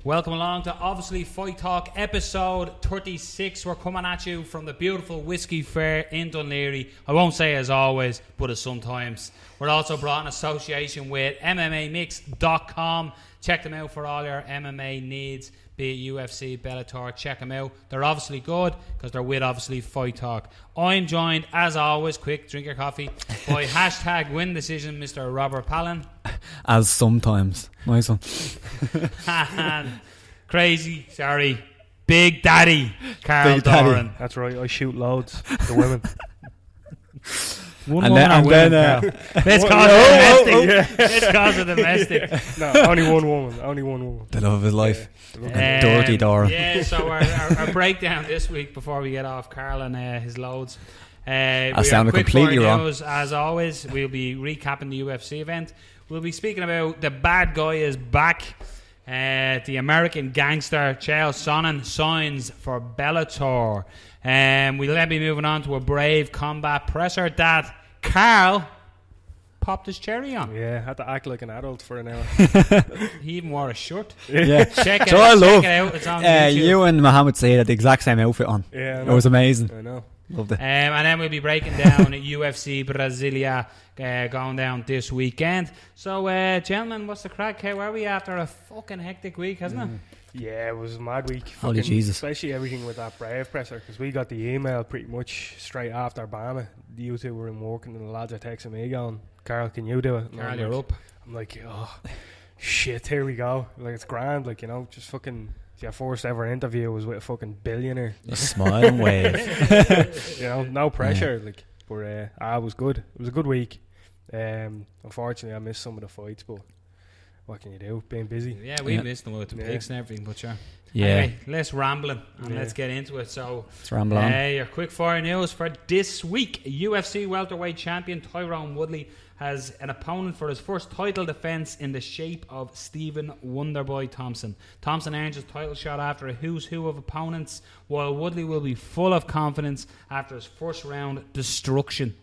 Welcome along to Obviously Fight Talk episode 36. We're coming at you from the beautiful Whiskey Fair in Dunleary. I won't say as always, but as sometimes. We're also brought in association with MMAmix.com. Check them out for all your MMA needs, be it UFC, Bellator. Check them out. They're obviously good because they're with Obviously Fight Talk. I'm joined, as always, quick, drink your coffee, by hashtag win decision, Mr. Robert Palin. As sometimes. Nice one. Crazy, sorry. Big Daddy, Carl Doran. That's right, I shoot loads. The women. Let's cause it domestic. Let's cause it domestic. No, only one woman. The love of his life. Dirty Dora. Yeah, so our breakdown this week before we get off Carl and his loads. I sounded completely wrong. As always, we'll be recapping the UFC event. We'll be speaking about the bad guy is back. The American gangster Chael Sonnen signs for Bellator. We'll then be moving on to a brave combat presser that Carl popped his cherry on. Yeah, had to act like an adult for an hour. He even wore a shirt. Yeah. Check it so out. I love check it out. It's on YouTube. you and Mohammed Shahid had the exact same outfit on. Yeah, it was amazing. I know. Loved it. And then we'll be breaking down UFC Brasilia going down this weekend. So, gentlemen, what's the crack? Where are we after a fucking hectic week, hasn't it? Yeah, it was a mad week. Holy Jesus. Especially everything with that Brave presser, because we got the email pretty much straight after Bama. You two were in work, and the lads are texting me going, Carl, can you do it? And Carl, you're up. I'm like, oh, shit, here we go. Like, it's grand, like, you know, just fucking... Your first ever interview was with a fucking billionaire. A smile and wave. You know, no pressure. Like, but it was good. It was a good week. Unfortunately, I missed some of the fights, but what can you do? Being busy. Yeah, we missed them with the picks and everything, but sure. Yeah. Anyway, let's rambling and let's get into it. So, let's ramble on. Your quick fire news for this week: UFC welterweight champion Tyrone Woodley has an opponent for his first title defense in the shape of Stephen Wonderboy Thompson. Thompson earns his title shot after a who's who of opponents, while Woodley will be full of confidence after his first round destruction,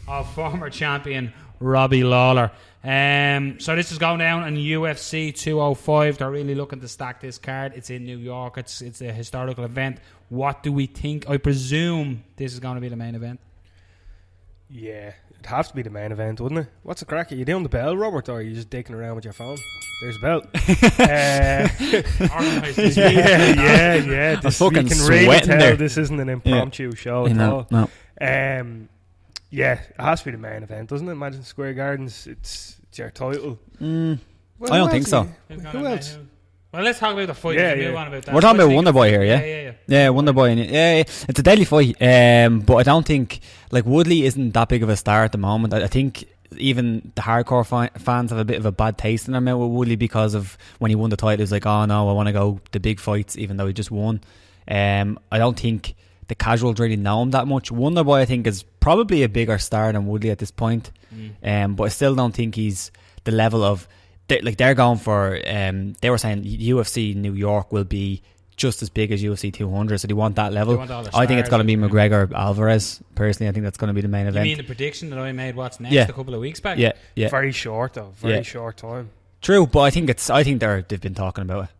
of former champion Robbie Lawler. So this is going down in UFC 205. They're really looking to stack this card. It's in New York. It's a historical event. What do we think? I presume this is going to be the main event. Yeah, it'd have to be the main event, wouldn't it? What's the crack? Are you doing the bell, Robert, or are you just dicking around with your phone? There's a bell. Organised this week. Yeah. I'm fucking you can really sweating tell there. This isn't an impromptu show at all. No. Yeah, it has to be the main event, doesn't it? Madison Square Gardens, it's your title. I don't think so. Who else? Well, let's talk about the fight. Yeah. On about that. We're talking about Wonderboy here, yeah? Yeah, Wonderboy. Yeah, it's a deadly fight. But I don't think, like, Woodley isn't that big of a star at the moment. I think even the hardcore fans have a bit of a bad taste in their mouth with Woodley because of when he won the title. It's like, oh no, I want to go the big fights, even though he just won. I don't think the casuals really know him that much. Wonderboy, I think, is probably a bigger star than Woodley at this point. But I still don't think he's the level of... They're going for... they were saying UFC New York will be just as big as UFC 200, so they want that level. I think it's going to be McGregor Alvarez. Personally, I think that's going to be the main event. You mean the prediction that I made, what's next, a couple of weeks back? Yeah. Very short, though. Very short time. True, but I think they've been talking about it.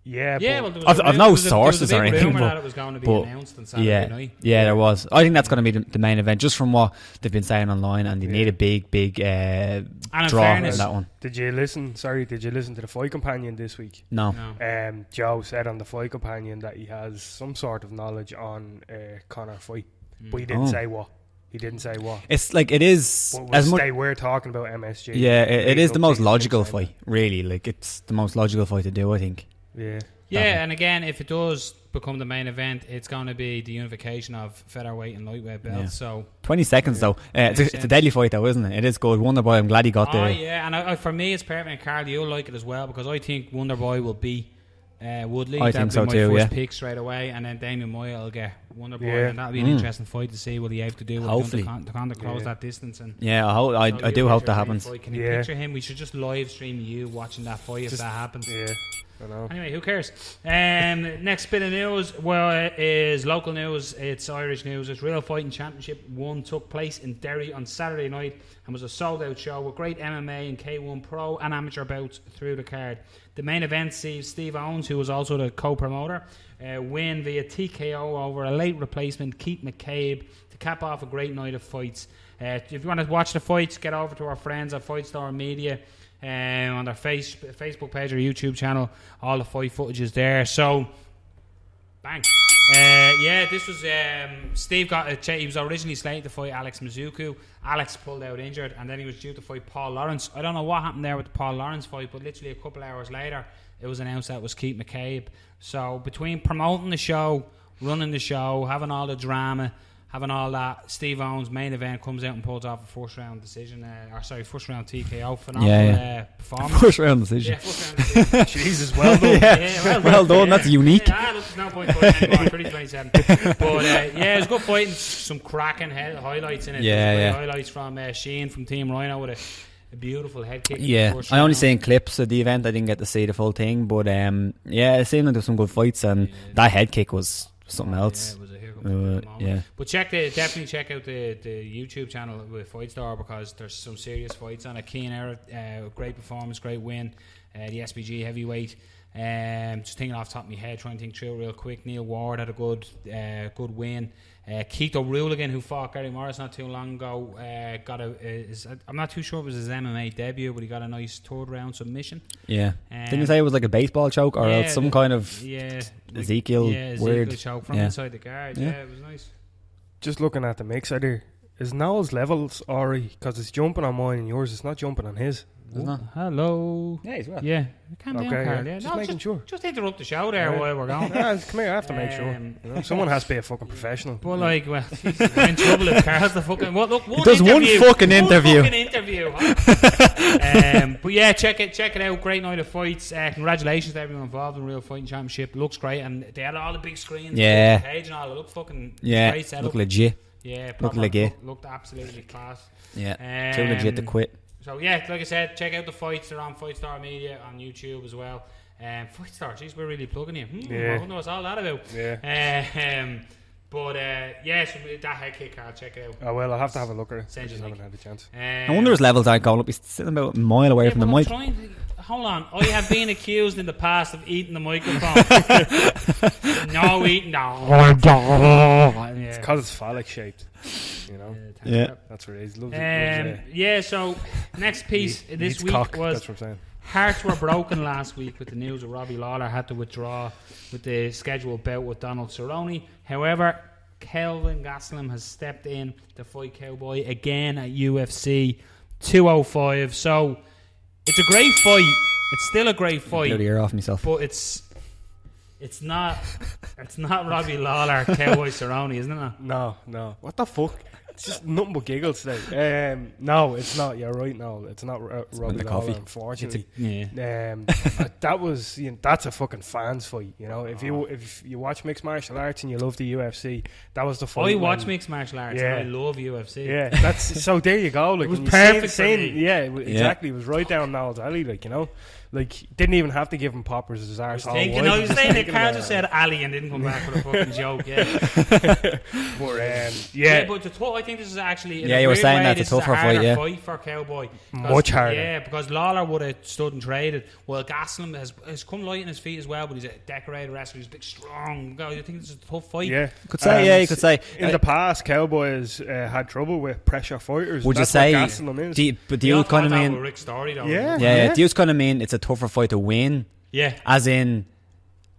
Yeah, well, I've no sources or anything, but it was going to be announced on Saturday night. Yeah, there was. I think that's going to be the main event, just from what they've been saying online, and they need a big draw in that one. Did you listen to the Fight Companion this week? No. Joe said on the Fight Companion that he has some sort of knowledge on Conor fight, but he didn't say what. It's like it is as much. We're talking about MSG. Yeah, it is the most logical fight. Really, like it's the most logical fight to do, I think. Yeah, and again, if it does become the main event, it's going to be the unification of featherweight and lightweight belts. Yeah. So 20 seconds though. It's a deadly fight though, isn't it? It is good. Wonderboy, I'm glad he got there. Yeah, and for me, it's perfect. And Carl, you'll like it as well because I think Wonderboy will be Woodley. I think so my too. First pick straight away, and then Damien Moya will get Wonderboy, and that'll be an interesting fight to see what he have to do. Hopefully, to close that distance. And I do hope that happens. Can you picture him? We should just live stream you watching that fight if that happens. Yeah. I know. Anyway, who cares? Next bit of news, is local news. It's Irish news. It's Real Fighting Championship 1 took place in Derry on Saturday night and was a sold-out show with great MMA and K1 Pro and amateur bouts through the card. The main event sees Steve Owens, who was also the co-promoter, win via TKO over a late replacement, Keith McCabe, to cap off a great night of fights. If you want to watch the fights, get over to our friends at Fight Star Media on their Facebook page or YouTube channel. All the fight footage is there. So, bang. This was Steve he was originally slated to fight Alex Mizuku. Alex pulled out injured, and then he was due to fight Paul Lawrence. I don't know what happened there with the Paul Lawrence fight, but literally a couple hours later it was announced that it was Keith McCabe. So between promoting the show, running the show, having all the drama, having all that, Steve Owens' main event comes out and pulls off a first round decision, first round TKO. Phenomenal performance. First round decision. Yeah, first round decision. Jesus, well done. Well done. That's unique. Yeah, look, there's no point fighting anymore. 30-27. But it was good fighting. Some cracking highlights in it. Highlights from Sheen from Team Rhino with a beautiful head kick. Yeah, I only seen clips of the event. I didn't get to see the full thing, but it seemed like there was some good fights, and that head kick was something else. It was a But definitely check out the YouTube channel with Fight Star, because there's some serious fights on it. Keen Era, great performance, great win. The SBG heavyweight. Just thinking off the top of my head, trying to think through real quick. Neil Ward had a good win. Keith O'Rourke, who fought Gary Morris not too long ago, I'm not too sure if it was his MMA debut, but he got a nice third round submission. Yeah. Didn't you say it was like a baseball choke or else some kind of Ezekiel weird choke from inside the guard? Yeah, it was nice. Just looking at the mixer there, is Noel's levels alright? Because it's jumping on mine and yours, it's not jumping on his. Hello. Yeah, he's well. Yeah. Calm down, Carl. Yeah. Just making sure. Just interrupt the show there while we're going. Come here, I have to make sure. Someone has to be a fucking professional. But we're in trouble if Carl's the fucking... Look, one fucking interview. But yeah, check it out. Great night of fights. Congratulations to everyone involved in Real Fighting Championship. Looks great, and they had all the big screens. Yeah. The page and all. It looked fucking great setup. Looked legit. Yeah, looked absolutely class. Yeah, too legit to quit. So yeah, like I said, check out the fights. They're on Fight Star Media on YouTube as well. Fight Star, jeez, we're really plugging you. I don't know what's all that about. Yeah. So that head kick, I'll check it out. Oh well, I'll have to have a look at it. I just haven't had a chance. I wonder his levels aren't going up. He's sitting about a mile away from the mic. Hold on, I have been accused in the past of eating the microphone. No eating. No. It's because it's phallic shaped. You know. Yeah. That's what it is. So next piece this week was. That's what I'm saying. Hearts were broken last week with the news of Robbie Lawler had to withdraw with the scheduled bout with Donald Cerrone. However, Kelvin Gastelum has stepped in to fight Cowboy again at UFC 205. So it's a great fight. It's still a great fight. Blew the ear off myself. But it's not Robbie Lawler Cowboy Cerrone, isn't it? No. What the fuck? It's just nothing but giggles today. No, it's not. You're right. No, it's not Robbie Lawler. Unfortunately, that's a fucking fans fight. You know, if you watch mixed martial arts and you love the UFC, that was the fight. I watch mixed martial arts. And I love UFC. Yeah, that's so. There you go. Like, it was perfect. Yeah, exactly. It was right down Noel's alley. Like, you know. Like, didn't even have to give him poppers as arse. I was saying that Carl just said Ali and didn't come back with a fucking joke. But I think this is actually you were saying that's a tougher fight. Fight for Cowboy, much harder. Yeah, because Lawler would have stood and traded. Well, Gastelum has come light on his feet as well, but he's a decorated wrestler. He's big, strong. I think this is a tough fight. Yeah, you could say. In the past, Cowboys had trouble with pressure fighters. Would you say? But do you kind of mean Rick Story though? Yeah. Do you kind of mean it's a tougher fight to win? Yeah. As in,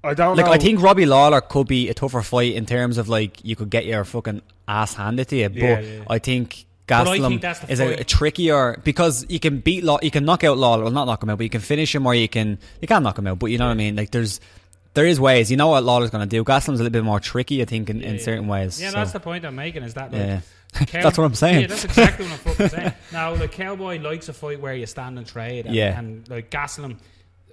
I don't know. I think Robbie Lawler could be a tougher fight in terms of like you could get your fucking ass handed to you. But I think Gastelum is a trickier because you can you can knock out Lawler. Well, not knock him out, but you can finish him or you can't knock him out. But you know what I mean? Like there is ways. You know what Lawler's going to do. Gastelum's a little bit more tricky, I think, in certain ways. Yeah, so. That's the point I'm making. Is that that's what I'm saying. Yeah, that's exactly what I'm fucking saying. Now, the Cowboy likes a fight where you stand and trade, and like Gastelum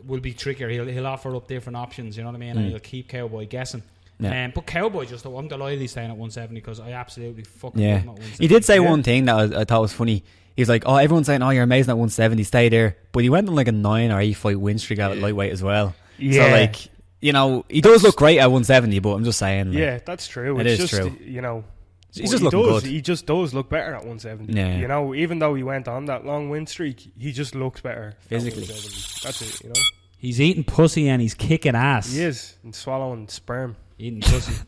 will be trickier. He'll offer up different options. You know what I mean? And he'll keep Cowboy guessing. Yeah. But Cowboy I'm delighted he's staying at 170 because I absolutely fucking love him at 170. He did say one thing that I thought was funny. He's like, everyone's saying, you're amazing at 170, stay there. But he went on like a 9 or 8 fight win streak at lightweight as well. So like, you know, he does look great at 170, but I'm just saying. Like, yeah, that's true. It's just true. You know, he's just looking good. He just does look better at 170. Yeah. You know, even though he went on that long win streak, he just looks better physically. at 170. That's it. You know, he's eating pussy and he's kicking ass. He is, and swallowing sperm. Eating pussy,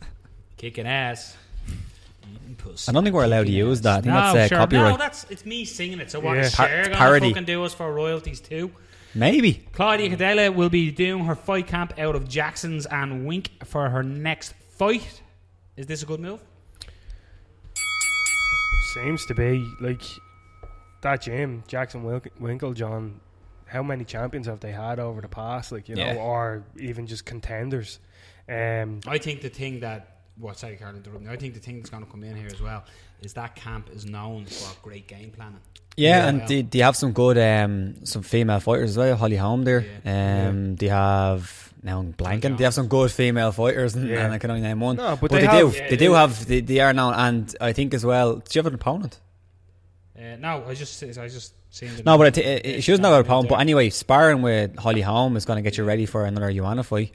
kicking ass. Eating pussy. I don't think we're allowed to use that. I think that's sure. copyright. No, it's me singing it. So what? Yeah. Is Cher gonna Parody. fucking do us for royalties too? Maybe. Claudia Cadella will be doing her fight camp out of Jackson's and Wink for her next fight. Is this a good move? Seems to be. Like, that gym, Jackson Winklejohn, how many champions have they had over the past? Like, you know, or even just contenders? I think the thing that... sorry, Carl, interrupting. I think the thing that's going to come in here as well is that camp is known for great game planning. Yeah, and they have some good some female fighters as well. Holly Holm there. They have now I'm blanking. They have some good female fighters, and I can only name one. No, but they are now, and I think as well. Do you have an opponent? No, I just seen the... No, but she doesn't have an opponent. But anyway, sparring with Holly Holm is going to get you ready for another Joanna fight.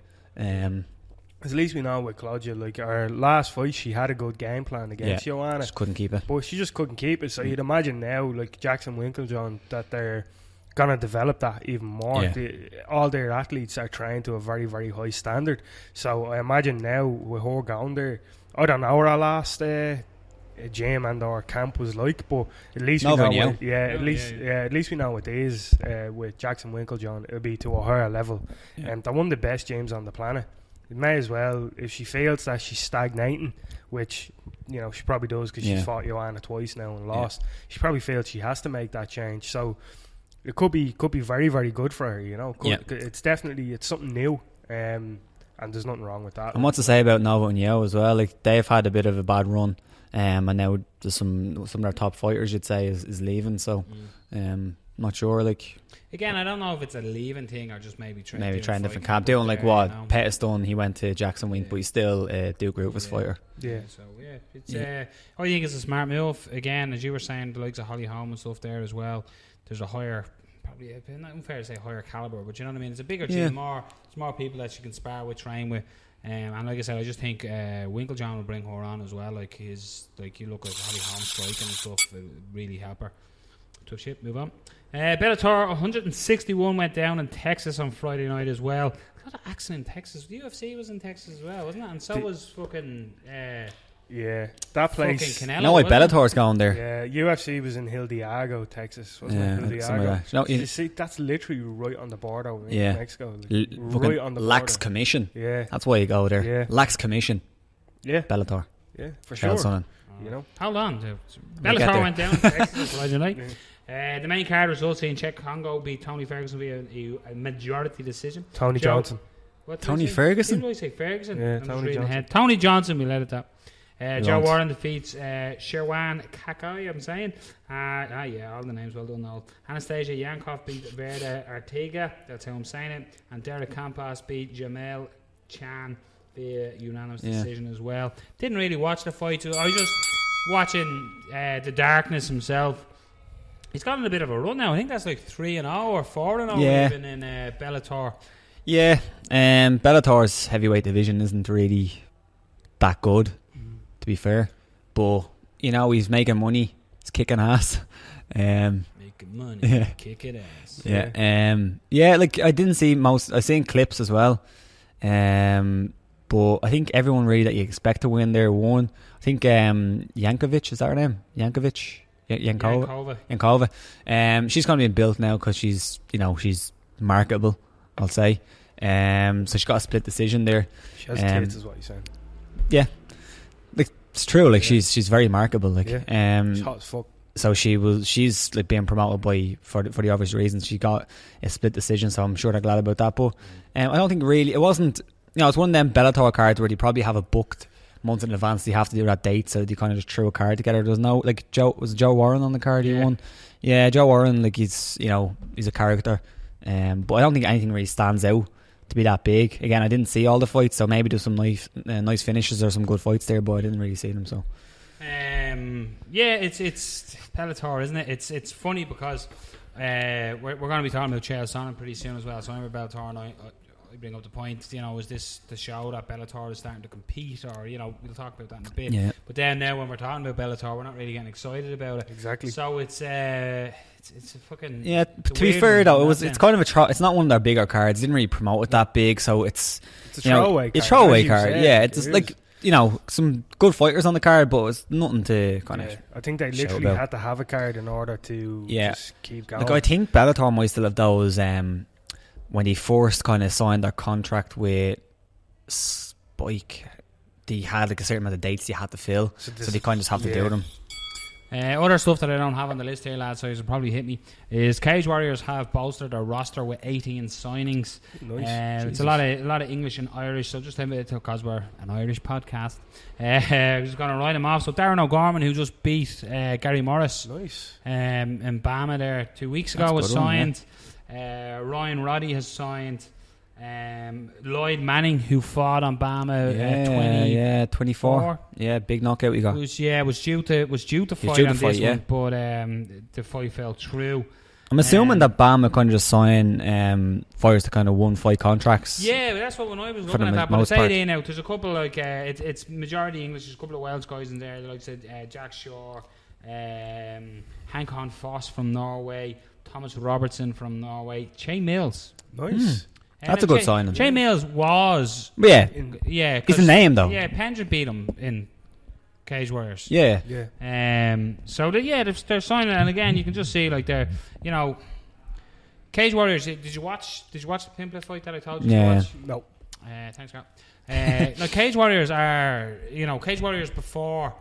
At least we know with Claudia, like, our last fight, she had a good game plan against Joanna. Just couldn't keep it. But she just couldn't keep it. So you'd imagine now, like Jackson Winklejohn, that they're going to develop that even more. Yeah. All their athletes are trained to a very, very high standard. So I imagine now with her going there, I don't know what our last gym and our camp was like, but at least we know what, at least we know what it is with Jackson Winklejohn. It'll be to a higher level. And they're one of the best gyms on the planet. It may as well, if she feels that she's stagnating, which, you know, she probably does because she's fought Joanna twice now and lost. She probably feels she has to make that change. So it could be very, very good for her. You know, it's something new, and there's nothing wrong with that. And what to say about Nova and Yeo as well? Like, they've had a bit of a bad run, and now there's some of their top fighters, you'd say, is leaving. So, not sure. Like, again, I don't know if it's a leaving thing or just maybe trying different camp. Doing like what Pettis done, he went to Jackson Wink, but he's still Duke Rufus fighter. So it's I think it's a smart move. Again, as you were saying, the likes of Holly Holm and stuff there as well. There's a higher, probably not unfair to say higher caliber, but you know what I mean. It's a bigger team, there's more people that you can spar with, train with. And like I said, I just think Winklejohn will bring her on as well. Like, you look at Holly Holm striking and stuff, it would really help her. Tough shit. Move on. Bellator 161 went down in Texas on Friday night as well. Got an accident in Texas. The UFC was in Texas as well, wasn't it? And so was fucking... that place. Canelo, you know why Bellator's going there? Yeah, UFC was in Hill Diego, Texas, wasn't it? Hill Diego. You see, that's literally right on the border with Mexico. Like, right on the border. Lax commission. Yeah. That's why you go there. Yeah. Lax commission. Yeah. Bellator. Yeah, for Chael sure. Sonnen. You know? Hold on. Bellator went down in Texas Friday night. The main card results in Czech Congo beat Tony Ferguson via a majority decision. Tony Johnson. Tony Ferguson? Did I say Ferguson? Yeah, Tony Johnson. Tony Johnson, we let it up. Joe Warren defeats Sherwan Kakai, I'm saying. All the names well done. All. Anastasia Yankov beat Verda Artiga, that's how I'm saying it. And Derek Campos beat Jamel Chan via unanimous decision as well. Didn't really watch the fight. I was just watching the Darkness himself. He's gotten a bit of a run now. I think that's like 3-0 or 4-0 even in Bellator. Yeah, Bellator's heavyweight division isn't really that good, to be fair. But, you know, he's making money. He's kicking ass. Making money, kicking ass. Yeah, like, I didn't see most. I've seen clips as well. But I think everyone really that you expect to win there won. I think Yankovic, is that her name? Yankova. She's going to be built now because she's marketable, I'll say. So she got a split decision there. She has kids, is what you're saying. Yeah, like, it's true. Like, she's very marketable. Like, she's hot as fuck. So she's like being promoted for the obvious reasons. She got a split decision, so I'm sure they're glad about that. But I don't think really it wasn't. It's one of them Bellator cards where they probably have it booked months in advance. They have to do that date, so they kind of just threw a card together. There's no, like, Joe Warren on the card he won. Yeah, Joe Warren, like, he's a character, but I don't think anything really stands out to be that big. Again, I didn't see all the fights, so maybe there's some nice finishes or some good fights there, but I didn't really see them. So it's Bellator, isn't it? It's funny because we're going to be talking about Chael Sonnen pretty soon as well. So I'm about Bellator, and I I bring up the point, is this the show that Bellator is starting to compete, or we'll talk about that in a bit. Yeah. But then now when we're talking about Bellator, we're not really getting excited about it. Exactly. So it's a fucking To be fair though, it's kind of it's not one of their bigger cards. Didn't really promote it that big, so it's a throwaway card. It's a throwaway card. Yeah, it's just like some good fighters on the card, but it's nothing to kind of. I think they literally had to have a card in order to just keep going. Like I think Bellator might still have those. When they first kind of signed their contract with Spike, they had like a certain amount of dates they had to fill, so they kind of just have to do them. Other stuff that I don't have on the list here, lads, so you'll probably hit me, is Cage Warriors have bolstered their roster with 18 signings. Nice. It's a lot of English and Irish, so just because we're an Irish podcast, we're just going to write them off. So Darren O'Gorman, who just beat Gary Morris, nice, in Bama there 2 weeks ago, was signed. Ryan Roddy has signed. Lloyd Manning, who fought on Bama 24. Yeah, big knockout he got. Was due to fight on this one, but the fight fell through. I'm assuming that Bama kind of just sign fighters to kind of 1-fight contracts. Yeah, that's what when I was looking at that. But I say they now, there's a couple like it's majority English. There's a couple of Welsh guys in there, like I said, Jack Shaw, Hankon Foss from Norway, Thomas Robertson from Norway, Che Mills. Nice. That's a good signing. Che Mills was... Yeah. He's a name, though. Yeah, Pendrin beat him in Cage Warriors. Yeah. So, they're signing... And again, you can just see, like, they're... Cage Warriors... Did you watch the Pimplet fight that I told you to watch? No. Thanks, Carl. Cage Warriors are... Cage Warriors before...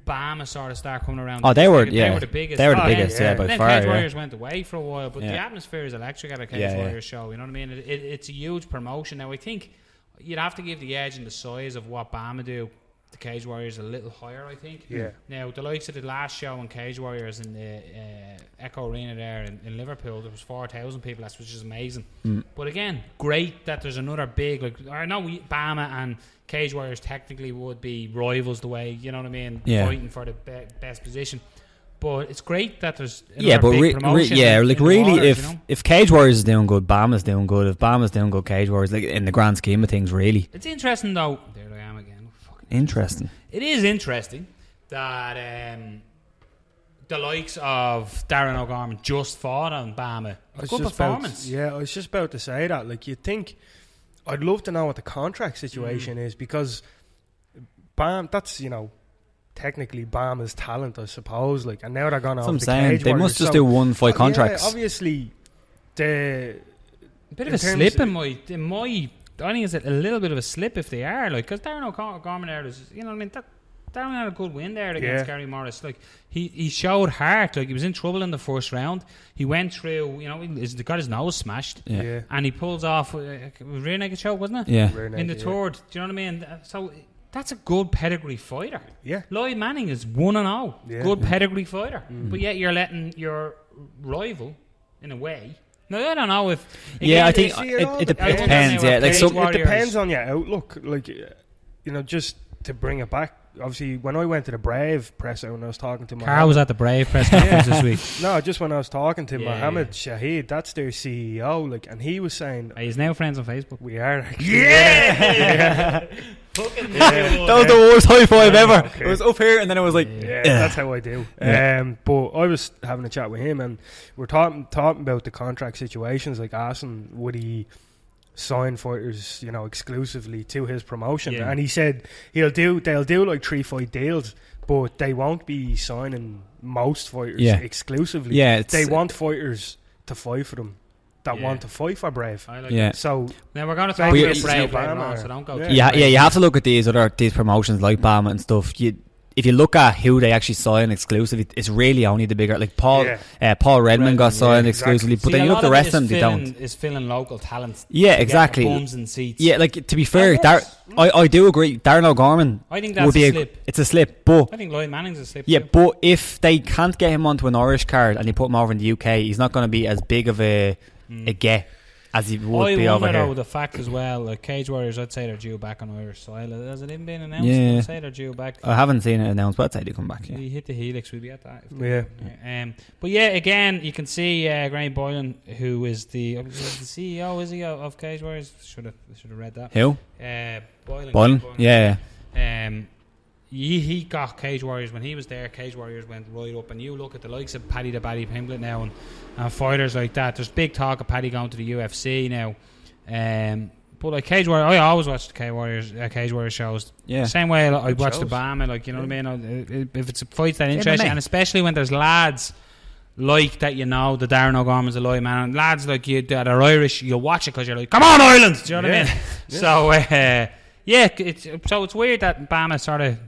Bama sort of start coming around. They were the biggest. They were the biggest, by then far. Cage Warriors went away for a while, but the atmosphere is electric at a Cage Warriors show. You know what I mean? It's a huge promotion. Now, I think you'd have to give the edge and the size of what Bama do. The Cage Warriors a little higher, I think. Yeah. Now, the likes of the last show in Cage Warriors in the Echo Arena there in Liverpool, there was 4,000 people, which is amazing. But again, great that there's another big, like, I know Bama and Cage Warriors technically would be rivals the way, you know what I mean, fighting for the best position. But it's great that there's another big promotion. If Cage Warriors is doing good, Bama's doing good. If Bama's doing good, Cage Warriors, like in the grand scheme of things, really. It's interesting though. There I am again. Interesting. It is interesting that the likes of Darren O'Gorman just fought on Bama. Good performance. I was just about to say that. Like, you'd think, I'd love to know what the contract situation is, because Bam, that's, technically Bama's talent, I suppose. Like, and now they're going off the Cage they must just do 1-fight contracts. Yeah, obviously, a bit of a slip in my. I think it's a little bit of a slip if they are, like, because Darren O'Gorman there is, you know what I mean, Darren had a good win there against Gary Morris. Like, he showed heart. Like, he was in trouble in the first round. He went through, he got his nose smashed, and he pulls off rear naked choke, wasn't it? Yeah. In the third. Do you know what I mean? So that's a good pedigree fighter. Yeah. Lloyd Manning is 1-0. Yeah. Good pedigree fighter. But yet you're letting your rival, in a way. No, I don't know if. Again, I think it depends. Yeah, like it depends on your outlook. Like, just to bring it back. Obviously, when I went to the Brave press out, when I was talking to Carl was at the Brave press conference this week. No, just when I was talking to Mohammed Shahid, that's their CEO. Like, and he was saying, he's now friends on Facebook. We are. Yeah. That was the worst high five ever. Okay. It was up here, and then it was like, that's how I do. But I was having a chat with him, and we're talking about the contract situations, like asking would he sign fighters, exclusively to his promotion, and he said they'll do like 3-fight deals, but they won't be signing most fighters exclusively. Yeah, they want fighters to fight for them. That want to fight for Brave. So now we're going to talk about Brave later on, so don't go. You have to look at these promotions like Bama and stuff. If you look at who they actually sign exclusively, it's really only the bigger, like Paul Redmond got signed exclusively, but then you look at the rest of them, they don't. Is filling local talents. Yeah, exactly. Bums and seats. Yeah, like, to be fair, I do agree. Darren O'Gorman, I think that's a slip. It's a slip, but I think Lloyd Manning's a slip. Yeah, too. But if they can't get him onto an Irish card and they put him over in the UK, he's not going to be as big of a get as he would be over here. The fact as well, like Cage Warriors, I'd say they're due back on Irish soil. Has it even been announced? Yeah. I'd say they're due back. I haven't seen it announced, but I'd say they come back. Yeah. You hit the helix, we'll be at that. Yeah. But yeah, again, you can see Graham Boylan, who is the CEO, is he, of Cage Warriors? Should have read that. Who? Boylan. Yeah. He got Cage Warriors when he was there. Cage Warriors went right up, and you look at the likes of Paddy the Baddy Pimblett now, and fighters like that. There's big talk of Paddy going to the UFC now. But like Cage Warriors, I always watch the Cage Warriors shows. Yeah. Same way I watch the Bama, like, you know what I mean. If it's a fight that interesting, and especially when there's lads like that, you know, the Darren O'Gorman's a loyal man, and lads like you that are Irish, you'll watch it because you're like, come on Ireland, do you know what I mean? Yeah. So it's weird that Bama sort of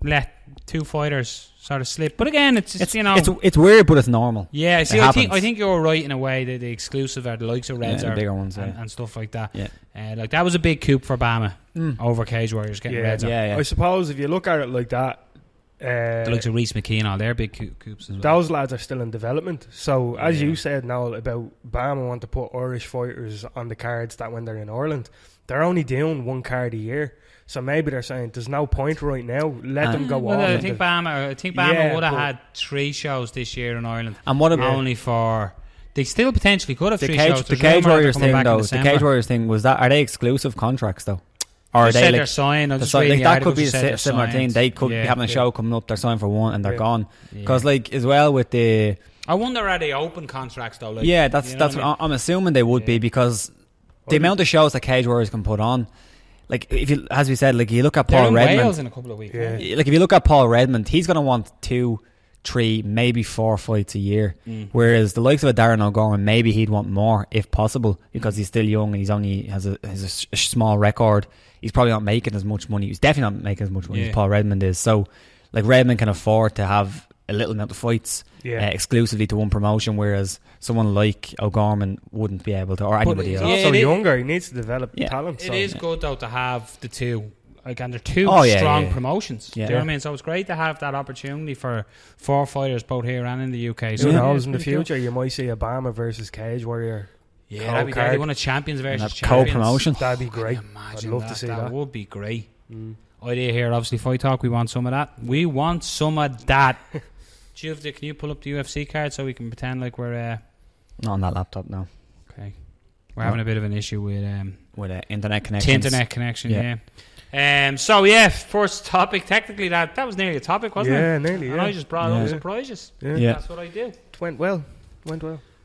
let two fighters sort of slip, but again, it's you know, it's weird, but it's normal. Yeah, see, I think you're right in a way that the exclusive are the likes of Reds, the bigger ones, and stuff like that. Yeah, like that was a big coup for Bama over Cage Warriors getting Reds. Yeah. I suppose if you look at it like that, the likes of Reece McKean, all they're big coups as well. Those lads are still in development. So as you said, Noel, about Bama want to put Irish fighters on the cards that when they're in Ireland, they're only doing one card a year. So maybe they're saying there's no point right now. Let them go off. I think Bama would have had 3 shows this year in Ireland, and what about only for? They still potentially could have 3 shows. The Cage Warriors thing, though. The Cage Warriors thing was that. Are they exclusive contracts though? Or are they like they're signed? That could be a similar thing. They could be having a show coming up. They're signed for one and they're gone. Because like as well with the. I wonder, are they open contracts though? Like, that's what I'm assuming they would be, because the amount of shows that Cage Warriors can put on. Like if you, as we said, like you look at Paul Redmond. Wales in a couple of weeks. Yeah. Like if you look at Paul Redmond, he's going to want 2, 3, maybe 4 fights a year. Whereas the likes of a Darren O'Gorman, maybe he'd want more if possible, because he's still young and he's only has a small record. He's probably not making as much money. He's definitely not making as much money as Paul Redmond is. So like Redmond can afford to have a little amount of fights exclusively to one promotion, whereas someone like O'Gorman wouldn't be able to, or anybody else. He's also younger. He needs to develop talent. It is good though to have the two. Like, and they're two strong promotions. Do you know what I mean? So it's great to have that opportunity for 4 fighters both here and in the UK. So who knows, in the future you might see Obama versus Cage Warrior. Yeah, that'd be great. One of champions versus champions. Co-promotion. That'd be great. I'd love to see that. That would be great. Idea here, obviously, Fight Talk. We want some of that. We want some of that. Can you pull up the UFC card so we can pretend like we're... Not on that laptop, no. Okay. We're having a bit of an issue with internet connection. Internet connection, so first topic. Technically, that was nearly a topic, wasn't it? Yeah, nearly. And I just brought up surprises. Yeah, that's what I did. It went well.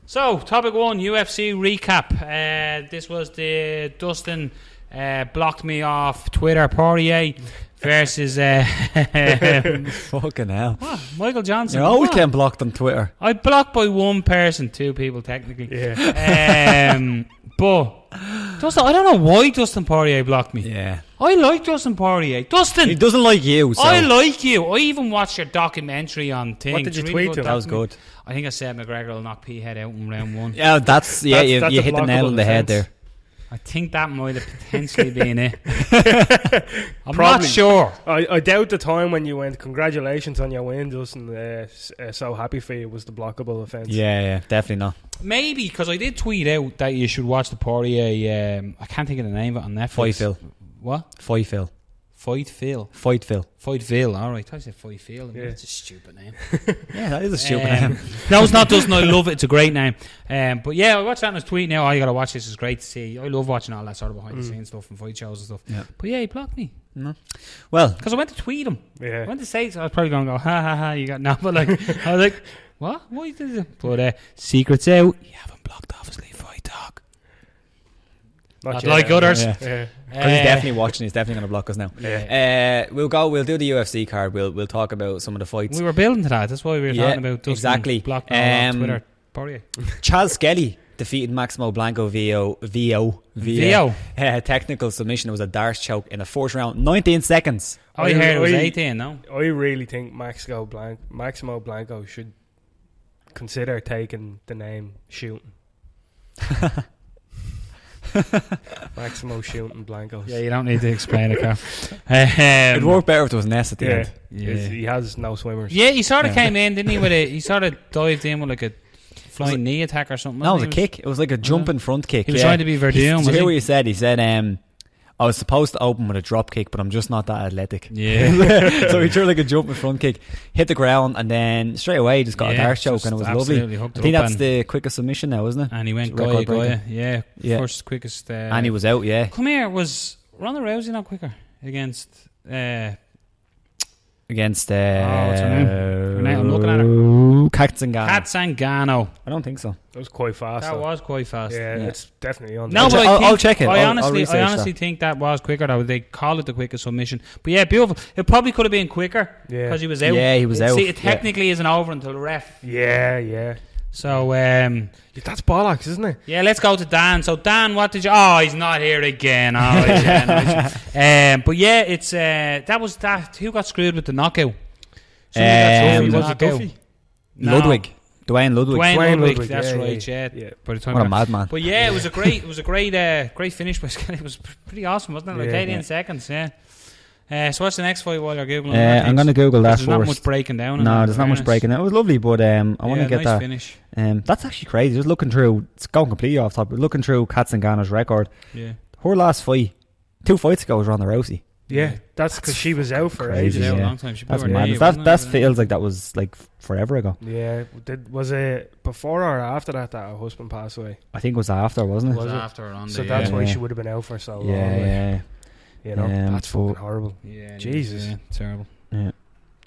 So, topic 1, UFC recap. This was the Dustin blocked me off Twitter, Poirier versus fucking hell. What? Michael Johnson. You always getting blocked on Twitter. I blocked by one person, 2 people technically. Yeah. But Dustin, I don't know why Dustin Poirier blocked me. Yeah. I like Dustin Poirier. Dustin! He doesn't like you, so. I like you. I even watched your documentary on things. What did you tweet to him? That was good. I think I said McGregor will knock P-Head out in round 1. Yeah, that's you hit the nail on the head there. I think that might have potentially been it. I'm not sure. I doubt the time when you went, congratulations on your win, Dustin. So happy for you, was the blockable offence. Yeah, definitely not. Maybe, because I did tweet out that you should watch the Poirier, I can't think of the name of it on Netflix. Fight Phil. What? Fight Phil. Fight Phil. Fight Phil. Fight Phil. All right. I thought I said Fight Phil. It's a stupid name. Yeah, that is a stupid name. No, it's not Dustin. I love it. It's a great name. But yeah, I watched that in his tweet now. Oh, you got to watch this. It's great to see. I love watching all that sort of behind the scenes stuff and fight shows and stuff. Yeah. But yeah, he blocked me. No. Well, because I went to tweet him. Yeah. I went to say, so I was probably going to go, ha ha ha, you got no. But like, I was like, what? Why did it? But secrets out. You haven't blocked, obviously. Fight Talk. Not like others. Yeah. Because he's definitely watching. He's definitely going to block us now. Yeah. We'll do the UFC card. We'll talk about some of the fights. We were building to that. That's why we were talking about Dustin exactly. Blocked on Twitter. Poirier. Charles Skelly defeated Maximo Blanco via technical submission. It was a dart choke in the 4th round, 19 seconds. I heard it was 18. No, I really think Maximo Blanco should consider taking the name Shooting. Maximo Shooting Blanco. Yeah, you don't need to explain it, Carl. It'd work better if there was Ness at the end. Yeah. He has no swimmers. Yeah, he sort of came in, didn't he? He sort of dived in with like a flying knee attack or something. No, it was a kick. It was like a jumping front kick. He was trying to be Verdun. Did you hear what he said? He said, I was supposed to open with a drop kick, but I'm just not that athletic. Yeah. So he threw like a jumping front kick, hit the ground, and then straight away he just got a dark choke, and it was lovely. I think that's the quickest submission now, isn't it? And he went Goya. Yeah. First quickest. And he was out, yeah. Come here, was Ronda Rousey not quicker against... Against what's her name? I'm looking at her. Katzengano. I don't think so. That was quite fast. That was quite fast. Yeah, it's definitely on. No, but I'll check it. I honestly think that was quicker. Though they call it the quickest submission. But yeah, beautiful. It probably could have been quicker because he was out. Yeah, he was out. See, it technically isn't over until the ref. Yeah. So that's bollocks, isn't it? Yeah, let's go to Dan. So Dan, what did you? Oh, he's not here again. Oh, but yeah, it's that was that. Who got screwed with the knockout? Was it Duffy? Ludwig. Dwayne Ludwig. That's right. Yeah. By the time what a madman. But yeah, it was a great finish. But it was pretty awesome, wasn't it? Like 18 seconds. Yeah. So what's the next fight while you're googling? I'm going to Google that first. There's not much breaking down. No, there's not much breaking down. It was lovely, but I want to get nice that finish. That's actually crazy. Just looking through, it's going completely off topic. Looking through Katzengano's record. Yeah. Her last fight, 2 fights ago, was Ronda Rousey. Yeah, that's because she was out for crazy, ages. A long time. That's madness. That feels like that was like forever ago. Yeah, was it before or after that her husband passed away? I think it was after, wasn't it? Was after Ronda. So that's why she would have been out for so long. Yeah. You know, that's fucking horrible. Yeah, Jesus. Yeah, terrible. Yeah.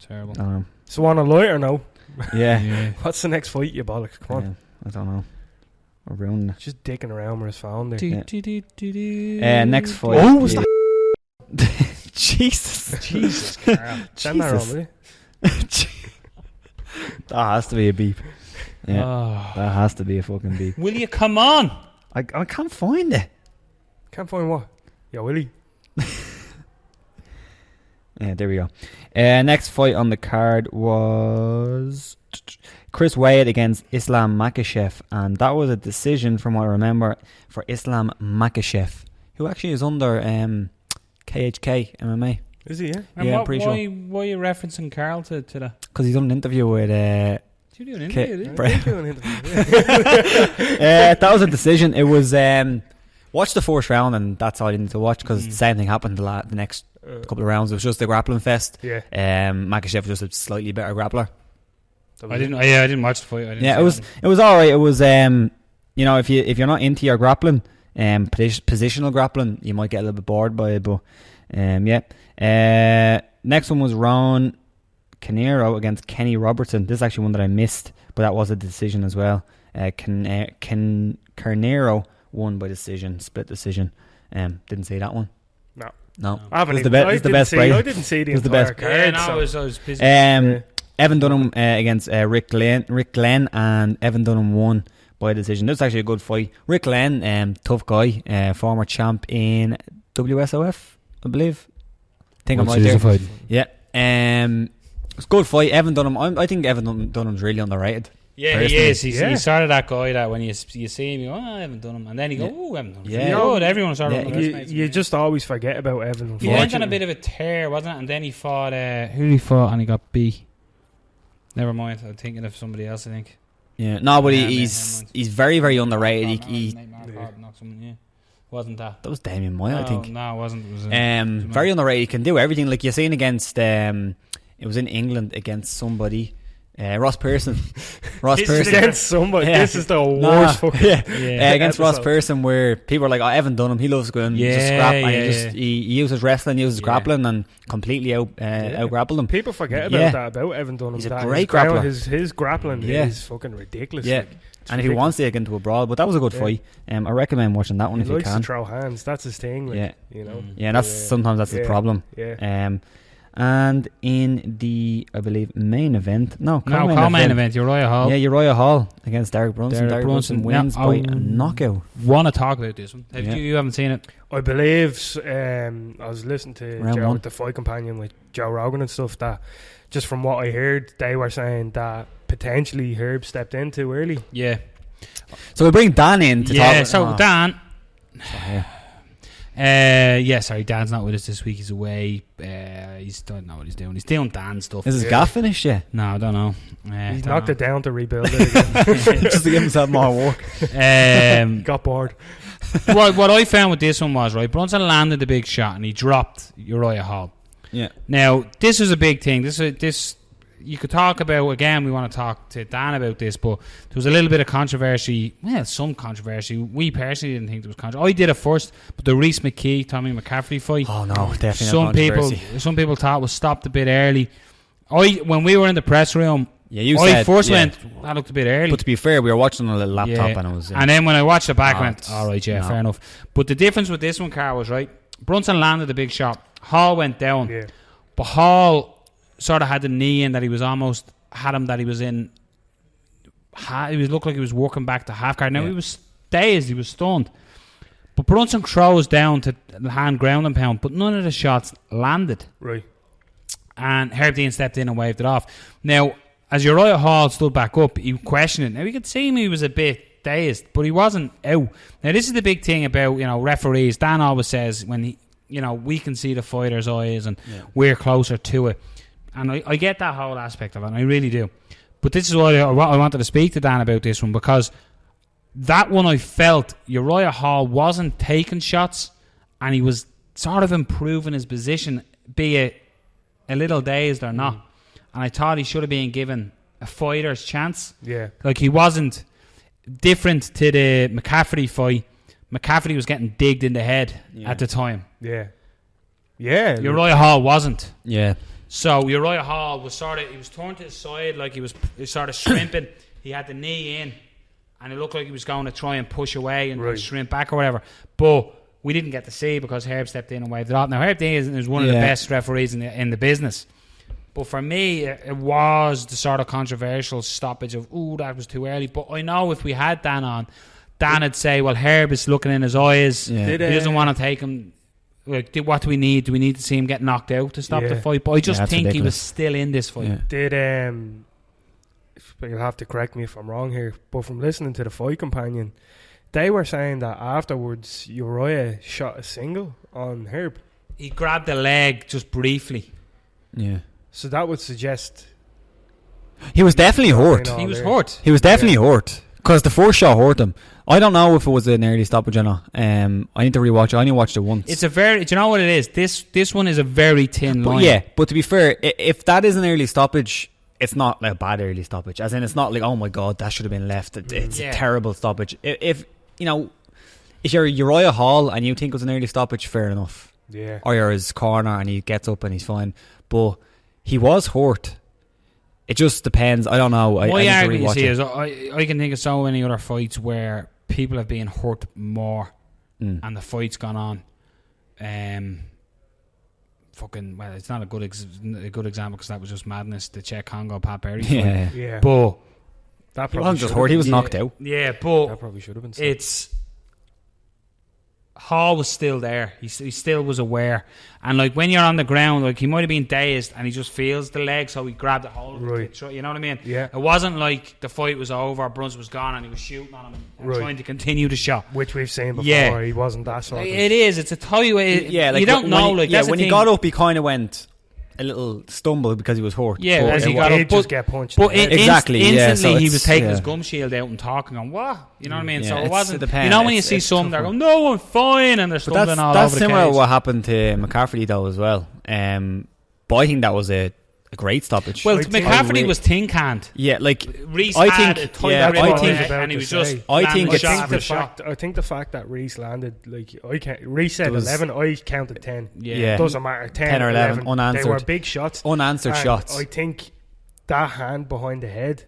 Terrible. So on a lighter note, yeah. What's the next fight, you bollocks? Come on. I don't know. We're ruining it. Just dicking around with his phone there. Next fight. Oh, was that? Jesus. Carl. Send that on, will you? That has to be a beep. Yeah. That has to be a fucking beep. Will you come on? I can't find it. Can't find what? Yeah, Willie. Yeah, there we go. Next fight on the card was Chris Wade against Islam Makhachev, and that was a decision, from what I remember, for Islam Makhachev, who actually is under KHK MMA. Is he? Yeah. And I'm pretty sure. Why are you referencing Carl to that? Because he's done an interview with. Did you do an interview? That was a decision. It was watch the first round, and that's all you need to watch, because the same thing happened the next couple of rounds. It was just a grappling fest. Yeah. Makhachev was just a slightly better grappler. I didn't watch the fight. It was all right. It was if you're not into your grappling, positional grappling, you might get a little bit bored by it. But next one was Ron Canero against Kenny Robertson. This is actually one that I missed, but that was a decision as well. Canero won by decision, split decision. Didn't see that one. No. I haven't. It's the best break. I didn't see the entire card. Yeah, no, I was busy. Evan Dunham against Rick Glenn, and Evan Dunham won by decision. This was actually a good fight. Rick Glenn, tough guy, former champ in WSOF, I believe. I think I'm right there. Fight. Yeah. It's a good fight. Evan Dunham. I think Evan Dunham's really underrated. Yeah, personally. He is. He's sort of that guy that when you see him, you go, I haven't done him. And then you go, Evan Dunham. Yeah. Good. Everyone sort of you just always forget about Evan. He went on a bit of a tear, wasn't it? And then he fought, who did he fought? And he got beat. Never mind. I'm thinking of somebody else, I think. Yeah. No, but he's very, very underrated. Wasn't that? That was Damien Moya, I think. No, it wasn't. It was very underrated. He can do everything. Like you're saying against, it was in England against somebody. Ross Pearson. Against somebody. Yeah. This is the worst fucking against Ross Pearson, where people are like, I haven't done him. He loves going just scrap, and he uses wrestling, uses grappling, and completely out grappled him. People forget about that about Evan Dunham. He's a great grappler. His grappling is fucking ridiculous. Yeah. And if he wants to get into a brawl, but that was a good fight. I recommend watching that one if you can. He likes to throw hands. That's his thing. Like, you know. Yeah, sometimes that's the problem. Yeah. And in the, I believe, main event. Co-main event, Uriah Hall. Yeah, Uriah Hall against Derek Brunson. Derek Brunson wins by a knockout. Want to talk about this one? You haven't seen it? I believe, I was listening to Joe with the Fight Companion with Joe Rogan and stuff, that just from what I heard, they were saying that potentially Herb stepped in too early. Yeah. So we bring Dan in to talk. Dan... Yeah, sorry, Dan's not with us this week. He's away. He's don't know what he's doing. He's doing Dan stuff. Is his gaff finished yet? No, I don't know. He's knocked it down to rebuild it again. Just to give himself more work. Got bored. What I found with this one was, right, Brunson landed the big shot and he dropped Uriah Hall. Yeah. Now, this was a big thing. This you could talk about, again, we want to talk to Dan about this, but there was a little bit of controversy. Well, some controversy. We personally didn't think there was controversy. I did it first, but the Reece McKee, Tommy McCaffrey fight. Oh, no, definitely some people thought it was stopped a bit early. When we were in the press room, went, that looked a bit early. But to be fair, we were watching on a little laptop and it was... And then when I watched it back, I went, all right, fair enough. But the difference with this one, Carl, was, right, Brunson landed the big shot. Hall went down. But Hall sort of had the knee in that he was almost had him that he was in. He looked like he was working back to half guard. Now he was dazed, he was stunned. But Brunson throws down to the hand ground and pound, but none of the shots landed. Right. And Herb Dean stepped in and waved it off. Now, as Uriah Hall stood back up, he questioned it. Now you could see him; he was a bit dazed, but he wasn't out. Now this is the big thing about referees. Dan always says when he. We can see the fighter's eyes and we're closer to it. And I get that whole aspect of it, and I really do. But this is what I wanted to speak to Dan about this one, because that one I felt Uriah Hall wasn't taking shots and he was sort of improving his position, be it a little dazed or not. And I thought he should have been given a fighter's chance. Yeah. Like he wasn't different to the McCaffrey fight. McCaffrey was getting digged in the head at the time. Yeah. Yeah. Uriah Hall wasn't. Yeah. So Uriah Hall was he was turned to his side like he was sort of shrimping. He had the knee in and it looked like he was going to try and push away and shrimp back or whatever. But we didn't get to see because Herb stepped in and waved it off. Now Herb Dean is one of the best referees in the business. But for me, it was the sort of controversial stoppage of, that was too early. But I know if we had Dan on, Dan would say, well, Herb is looking in his eyes. Yeah. He doesn't want to take him. Like, what do we need? Do we need to see him get knocked out to stop the fight? But I just think ridiculous. He was still in this fight. Yeah. You'll have to correct me if I'm wrong here, but from listening to the Fight Companion, they were saying that afterwards Uriah shot a single on Herb. He grabbed the leg just briefly. Yeah. So that would suggest he was definitely hurt. He was hurt. He was definitely hurt. Because the first shot hurt him. I don't know if it was an early stoppage or not. I need to rewatch it. I only watched it once. It's a very... Do you know what it is? This one is a very thin line. Yeah, but to be fair, if that is an early stoppage, it's not like a bad early stoppage. As in, it's not like, oh my God, that should have been left. It's a terrible stoppage. If you're Uriah Hall and you think it was an early stoppage, fair enough. Yeah. Or you're his corner and he gets up and he's fine. But he was hurt. It just depends. I don't know. My argument is I can think of so many other fights where people have been hurt more and the fight's gone on. Well, it's not a good example because that was just madness. The Czech Congo Pat Berry fight. Yeah. But that he wasn't just hurt. He was knocked out. Yeah, but that probably should have been. It's Hall was still there. He still was aware. And like when you're on the ground, like he might have been dazed and he just feels the leg, so he grabbed the hold of it. You know what I mean? Yeah. It wasn't like the fight was over, Bruns was gone and he was shooting on him and trying to continue the shot. Which we've seen before. Yeah. He wasn't that sort of... It is. It's a tight way. Like you don't know. When he got up, he kind of went a little stumble because he was hurt. Yeah, as he got up, just get punched. But exactly, instantly so he was taking his gum shield out and talking on what, you know what I mean? Yeah, so it wasn't. When you see some, they're going, "No, I'm fine," and they're stumbling all over the cage. That's similar to what happened to McCaffrey though as well. But I think that was a great stoppage. Well, McCaffrey was tin canned. Yeah, like Reece had a tight and he was just. I think the fact that Reece landed, like Reece said 11, I counted 10. Yeah, it doesn't matter. 10 or 11 unanswered. They were big shots. Unanswered shots. I think that hand behind the head,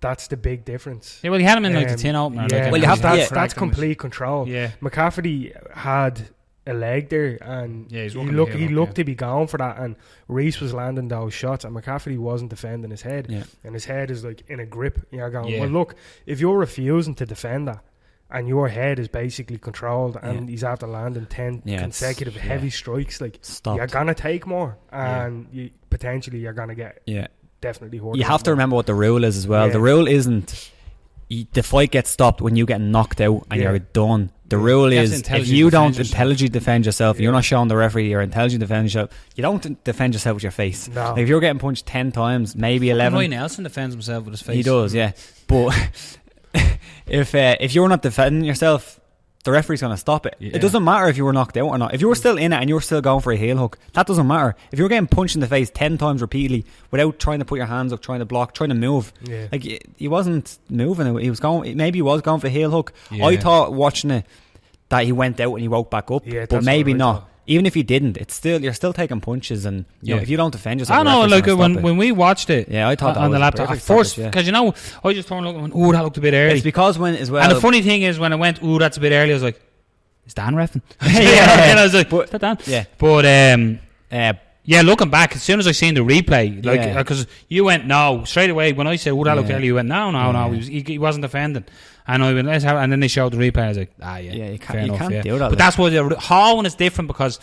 that's the big difference. Yeah, well, he had him in like the tin opener. Yeah, like, well, you have that's complete control. Yeah, McCaffrey had a leg there and he looked to be going for that, and Reece was landing those shots and McCaffrey wasn't defending his head, and his head is like in a grip. You're going, well, look, if you're refusing to defend that and your head is basically controlled and he's after landing 10 consecutive heavy strikes, like you're gonna take more and you potentially you're gonna get definitely hurt. You have to remember what the rule is as well. The rule isn't the fight gets stopped when you get knocked out and you're done. The rule is, if you don't intelligently defend yourself, you're not showing the referee you're intelligently defending yourself. You don't defend yourself with your face. No. Like if you're getting punched 10 times, maybe 11. Roy Nelson defends himself with his face. He does, yeah. But if you're not defending yourself, the referee's going to stop it. It doesn't matter if you were knocked out or not. If you were still in it and you were still going for a heel hook, that doesn't matter. If you were getting punched in the face 10 times repeatedly without trying to put your hands up, trying to block, trying to move, like he wasn't moving. He was going. Maybe he was going for a heel hook. I thought watching it that he went out and he woke back up, but maybe not. Even if he didn't, you're still taking punches, and you know, if you don't defend yourself, I know. Like when we watched it, I thought that on was the laptop at first, because I just turned and went, "Ooh, that looked a bit early." It's because when as well. And the funny thing is, when I went, "Ooh, that's a bit early," I was like, "Is Dan reffing?" And I was like, "Is that Dan?" Yeah, but looking back, as soon as I seen the replay, like because you went no straight away when I said, "Oh, that looked early," you went, "No, he wasn't defending." And I went, "Let's have," and then they showed the replay. I was like, you can't do that. But that's why Hall one is different, because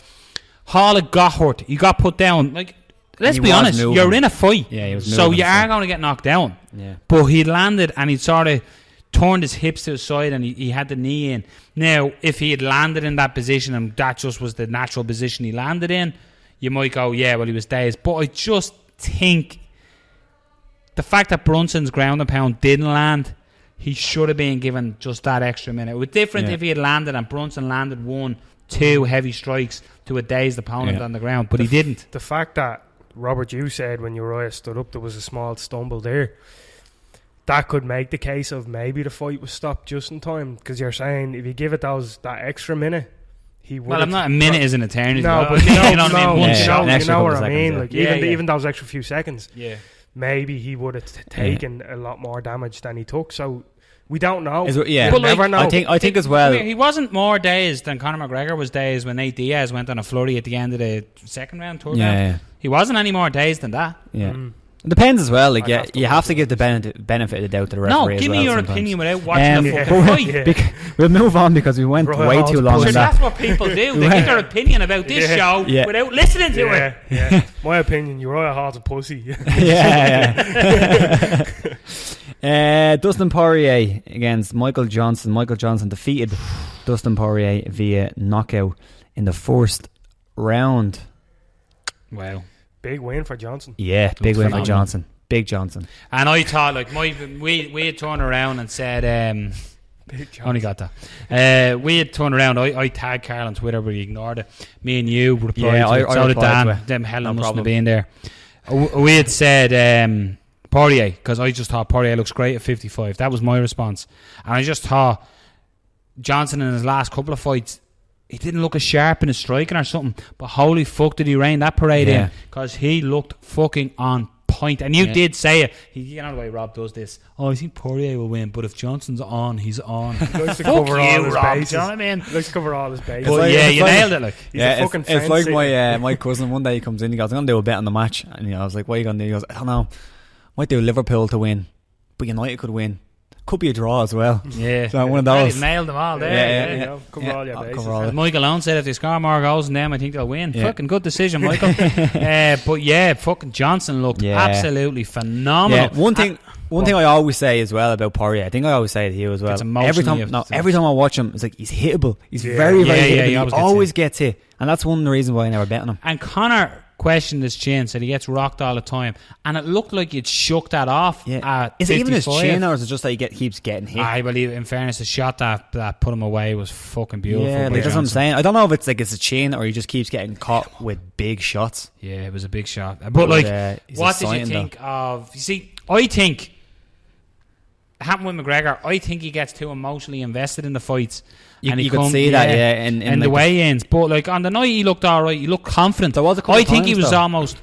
Hall got hurt. He got put down. Like, let's be honest, you're in a fight, so you are going to get knocked down. Yeah. But he landed and he sort of turned his hips to the side and he had the knee in. Now, if he had landed in that position and that just was the natural position he landed in, you might go, he was dazed. But I just think the fact that Brunson's ground and pound didn't land, he should have been given just that extra minute. It was different if he had landed and Brunson landed 1-2 heavy strikes to a dazed opponent on the ground, but he didn't. The fact that, Robert, you said when Uriah stood up there was a small stumble there, that could make the case of maybe the fight was stopped just in time, because you're saying if you give it that extra minute, he would. Well, I'm not. A minute is an eternity. No, but you know what I mean. You know what I mean. Like even those extra few seconds. Yeah. Maybe he would have taken a lot more damage than he took. So we don't know. But never know. I think as well. He wasn't more dazed than Conor McGregor was dazed when Nate Diaz went on a flurry at the end of the second round, third round. Yeah. He wasn't any more dazed than that. Yeah. It depends as well. Like, you have to give the benefit of the doubt to the referee. No, give me your sometimes. opinion without watching the fucking fight. We'll move on because we went way too long. Sure, that's what people do. They give their opinion about this show without listening to it. Yeah. My opinion, Uriah Hall's a pussy. Dustin Poirier against Michael Johnson. Michael Johnson defeated Dustin Poirier via knockout in the first round. Wow. Big win for Johnson. Yeah, big win for Johnson. Big Johnson. And I thought, like, we had turned around and said, only got that. We had turned around. I tagged Carl on Twitter, but he ignored it. Me and you replied to it. So did Dan. Them Helen mustn't have been there. We had said Poirier, because I just thought Poirier looks great at 55. That was my response. And I just thought Johnson in his last couple of fights, he didn't look as sharp in his striking or something, but holy fuck did he rein that parade in, because he looked fucking on point. And you did say it. You know the way Rob does this. I think Poirier will win, but if Johnson's on, he's on. He likes to cover all his bases. You know what I mean? He likes to cover all his bases. But you nailed it. Like, it's like my cousin. One day he comes in, he goes, "I'm gonna do a bet on the match," and I was like, "What are you gonna do?" He goes, "I don't know. Might do Liverpool to win, but United could win. Could be a draw as well." Yeah, so one of those. He's nailed them all there. Cover all your bases. Michael Owen said if they score more goals than them, I think they'll win. Fucking good decision, Michael. But fucking Johnson looked absolutely phenomenal. One thing I always say as well about Poirier, I think I always say it to you as well. Every time I watch him, it's like he's hittable. He's very, very hittable. He always gets hit, and that's one of the reasons why I never bet on him. And Conor questioned his chin, said he gets rocked all the time, and it looked like he'd shook that off. At is 55. it even his chin, or is it just that he keeps getting hit? I believe, in fairness, the shot that put him away was fucking beautiful. Yeah, that's what I'm saying. I don't know if it's like it's a chin or he just keeps getting caught with big shots. Yeah, it was a big shot. But like, what did you think of? You see, I think it happened with McGregor. I think he gets too emotionally invested in the fights. You could see that, in the like weigh-ins. But like on the night, he looked all right. He looked confident. I think he was almost.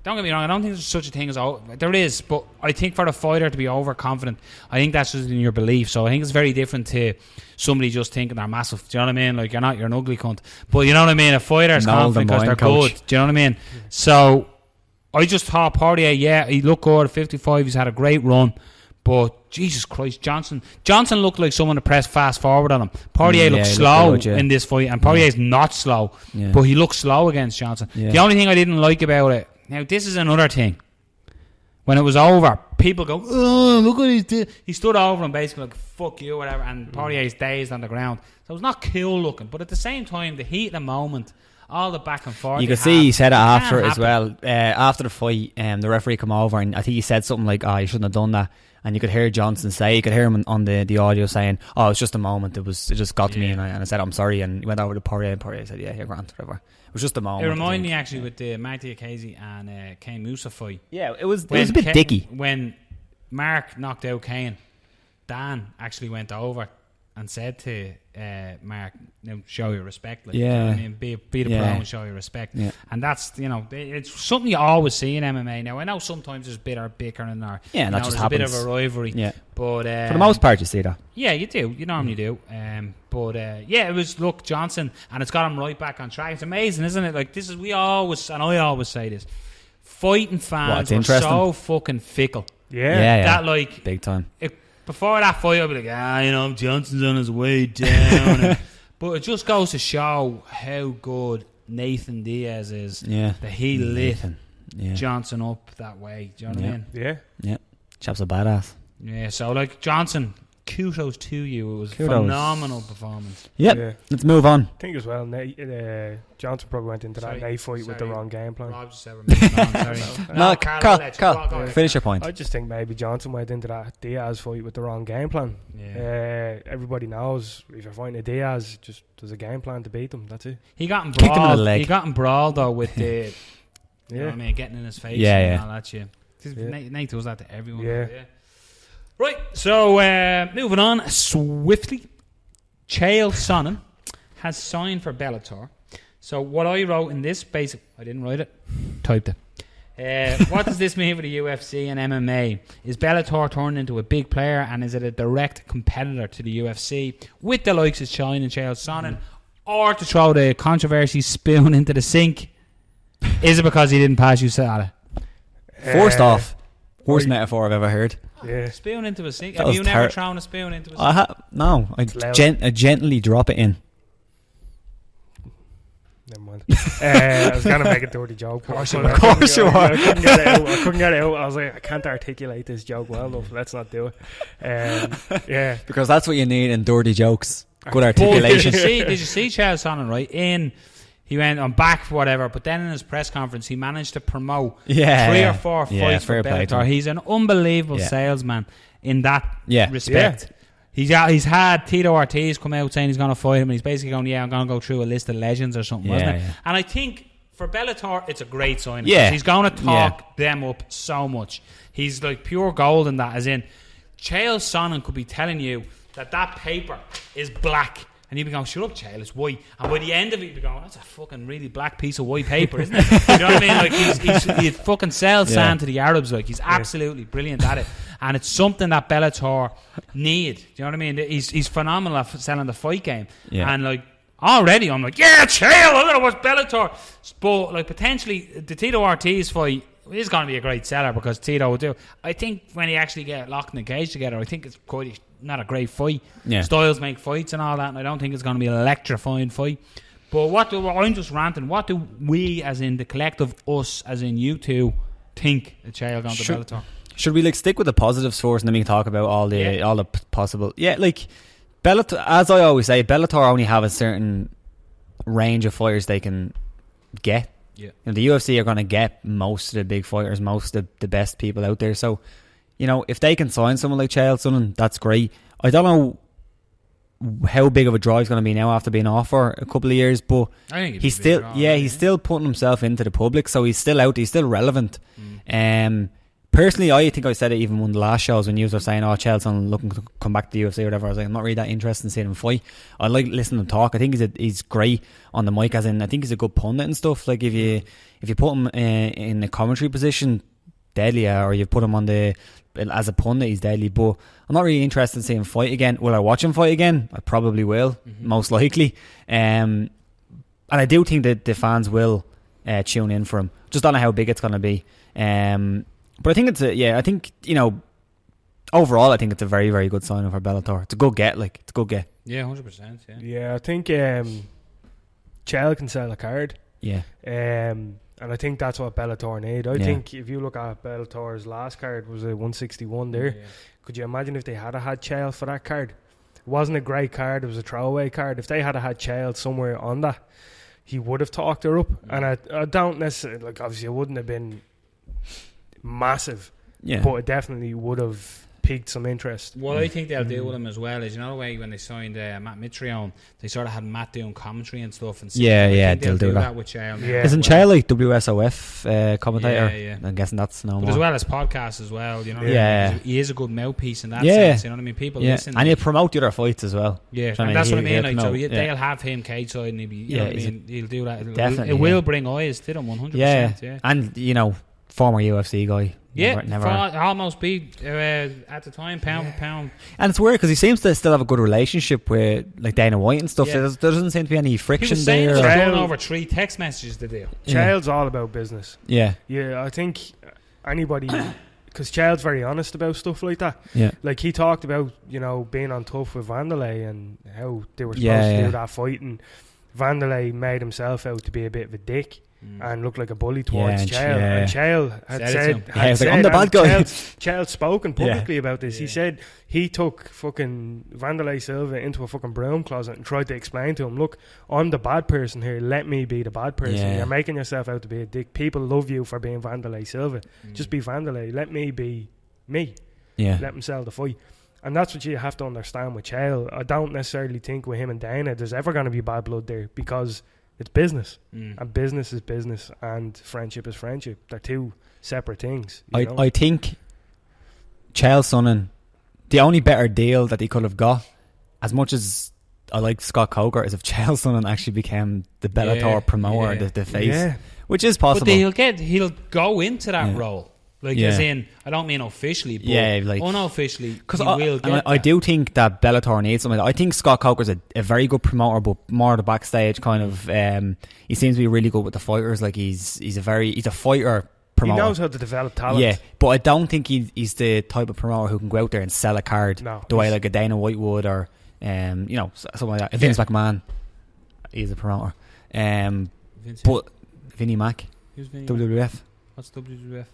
Don't get me wrong. I don't think there's such a thing as there is, but I think for a fighter to be overconfident, I think that's just in your belief. So I think it's very different to somebody just thinking they're massive. Do you know what I mean? Like you're an ugly cunt. But you know what I mean. A fighter is confident because they're good. Do you know what I mean? So I just thought Poirier, he looked good at 55. He's had a great run. But Jesus Christ, Johnson looked like someone to press fast forward on him. Poirier looked slow in this fight, and Poirier's not slow, but he looked slow against Johnson. The only thing I didn't like about it, now this is another thing. when it was over, people go, oh, look what he's doing. He stood over and basically like, fuck you, whatever, and Poirier's dazed on the ground. So it was not cool looking, but at the same time, the heat of the moment, all the back and forth. You could see he said it after as well. After the fight, the referee come over and I think he said something like, "Oh, you shouldn't have done that." And you could hear Johnson say, you could hear him on the audio saying, "Oh, it's just a moment. It just got to me," and I said, "I'm sorry." And he went over to Poirier, and Poirier said, "Yeah, Grant, whatever." It was just a moment. It reminded me actually with the Marty Casey and Kane Musa fight. Yeah, it was a bit dicky when Mark knocked out Kane. Dan actually went over and said to Mark, show your respect. Like, yeah. You know what I mean, be the pro and show your respect. Yeah. And that's, it's something you always see in MMA. Now, I know sometimes there's a bit of bickering or that just there's happens. A bit of a rivalry. Yeah. But for the most part, you see that. Yeah, you do. You normally do. It was, look, Johnson, and it's got him right back on track. It's amazing, isn't it? Like, I always say this. Fighting fans are so fucking fickle. Yeah. That, like, big time. Before that fight, I'd be like, Johnson's on his way down. But it just goes to show how good Nathan Diaz is. Yeah. That he lit Johnson up that way. Do you know what I mean? Yeah. Yeah. Chap's a badass. Yeah, so, like, Johnson, kudos to you. It was a phenomenal performance. Yep. Yeah. Let's move on. I think as well, Johnson probably went into that Nate fight with the wrong game plan. Rob just sorry. No, Carl, finish your point. I just think maybe Johnson went into that Diaz fight with the wrong game plan. Yeah. Everybody knows if you're fighting a Diaz, just there's a game plan to beat him. That's it. He got him brawled. Kicked him in the leg. He got him brawled though with the, you know what I mean, getting in his face and all that shit. Nate does that to everyone. Yeah. Right, so moving on swiftly, Chael Sonnen has signed for Bellator. So what I wrote in this basic, I didn't write it, typed it. What does this mean for the UFC and MMA? Is Bellator turned into a big player, and is it a direct competitor to the UFC with the likes of Shine and Chael Sonnen, or to throw the controversy spoon into the sink? Is it because he didn't pass USADA? First off, worst metaphor I've ever heard. Yeah. Spoon into a sink. Have you never thrown a spoon into a sink? No. I gently drop it in. Never mind. I was going to make a dirty joke. Of course you are. I couldn't get it out. I was like, I can't articulate this joke well enough. Let's not do it. Yeah. Because that's what you need in dirty jokes. Good articulation. Did you see Chael Sonnen, right? He went on back for whatever, but then in his press conference, he managed to promote 3 or 4 fights for Bellator. He's an unbelievable salesman in that respect. Yeah. He's had Tito Ortiz come out saying he's going to fight him, and he's basically going, I'm going to go through a list of legends or something, wasn't it? Yeah. And I think for Bellator, it's a great sign. Yeah. He's going to talk them up so much. He's like pure gold in that, as in, Chael Sonnen could be telling you that paper is black. And you'd be going, shut up, Chael, it's white. And by the end of it, you'd be going, that's a fucking really black piece of white paper, isn't it? You know what I mean? Like, he fucking sells sand to the Arabs. Like, he's absolutely brilliant at it. And it's something that Bellator need. Do you know what I mean? He's phenomenal at selling the fight game. Yeah. And, like, already I'm like, Chael, I'm going to watch Bellator. But, like, potentially, the Tito Ortiz fight is going to be a great seller because Tito will do. I think when he actually get locked in the cage together, I think it's quite not a great fight. Yeah. Styles make fights and all that, and I don't think it's going to be an electrifying fight. But I'm just ranting. What do we, as in the collective, us, as in you two, think of Chael going to Bellator? Should we stick with the positives first, and then we can talk about all the possible? Yeah, like Bellator. As I always say, Bellator only have a certain range of fighters they can get. Yeah, the UFC are going to get most of the big fighters, most of the best people out there. So, if they can sign someone like Chael Sonnen, that's great. I don't know how big of a drive is going to be now after being off for a couple of years, but I think he's still putting himself into the public, so he's still out. He's still relevant. Personally, I think I said it even one of the last shows when you were saying, Chael Sonnen looking to come back to the UFC or whatever. I was like, I'm not really that interested in seeing him fight. I like listening to him talk. I think he's great on the mic, as in I think he's a good pundit and stuff. Like if you put him in a commentary position, deadly, or you put him as a pundit, he's deadly. But I'm not really interested in seeing him fight again. Will I watch him fight again? I probably will, most likely. And I do think that the fans will tune in for him. Just don't know how big it's going to be. But I think overall, I think it's a very, very good sign for Bellator. It's a good get, It's a good get. Yeah, 100%. Yeah. Yeah, I think Chael can sell a card. Yeah. And And I think that's what Bellator need. I think if you look at Bellator's last card, was a 161 there. Yeah. Could you imagine if they had Chael for that card? It wasn't a great card. It was a throwaway card. If they had Chael somewhere on that, he would have talked her up. And I don't necessarily, like, obviously it wouldn't have been massive, but it definitely would have piqued some interest. What I think they'll do with him as well is, you know, the way when they signed Matt Mitrione, they sort of had Matt doing commentary and stuff. And they'll do that with Chael. Isn't Chael like WSOF commentator? Yeah. I'm guessing that's no more. But as well as podcasts as well, you know. He is a good mouthpiece in that sense. You know what I mean? People listen, and he'll promote the other fights as well. Yeah, and that's what I mean. Like, so they'll have him cage side, and he'll be, you know what I mean? He'll do that. Definitely, it will bring eyes to them 100%. Yeah, and you know, former UFC guy. Never almost beat at the time, pound for pound. And it's weird because he seems to still have a good relationship with like Dana White and stuff. There doesn't seem to be any friction there. He was going over 3 text messages to do. Chael's all about business. Yeah, I think anybody, because Chael's very honest about stuff like that. Yeah, like he talked about, you know, being on tough with Vanderlei and how they were supposed to do that fight, and Vanderlei made himself out to be a bit of a dick. And looked like a bully towards Chael. And Chael had said, I'm the bad guy. Chael's spoken publicly about this. He said he took fucking Vanderlei Silva into a fucking broom closet and tried to explain to him, look, I'm the bad person here. Let me be the bad person. You're making yourself out to be a dick. People love you for being Vanderlei Silva. Just be Vanderlei. Let me be me. Let him sell the fight. And that's what you have to understand with Chael. I don't necessarily think with him and Dana there's ever going to be bad blood there, because it's business, and business is business, and friendship is friendship. They're two separate things. I think Chael Sonnen, the only better deal that he could have got, as much as I like Scott Coker, is if Chael Sonnen actually became the Bellator promoter, the face, which is possible. But he'll go into that role. Like, as in, I don't mean officially, but unofficially, because I do think that Bellator needs something. I think Scott Coker's a very good promoter, but more the backstage kind of. He seems to be really good with the fighters. Like he's a fighter promoter. He knows how to develop talent. Yeah, but I don't think he's the type of promoter who can go out there and sell a card the way like a Dana White would, or you know, something like that. Vince McMahon, he's a promoter. But Vinnie Mac, WWF. What's WWF?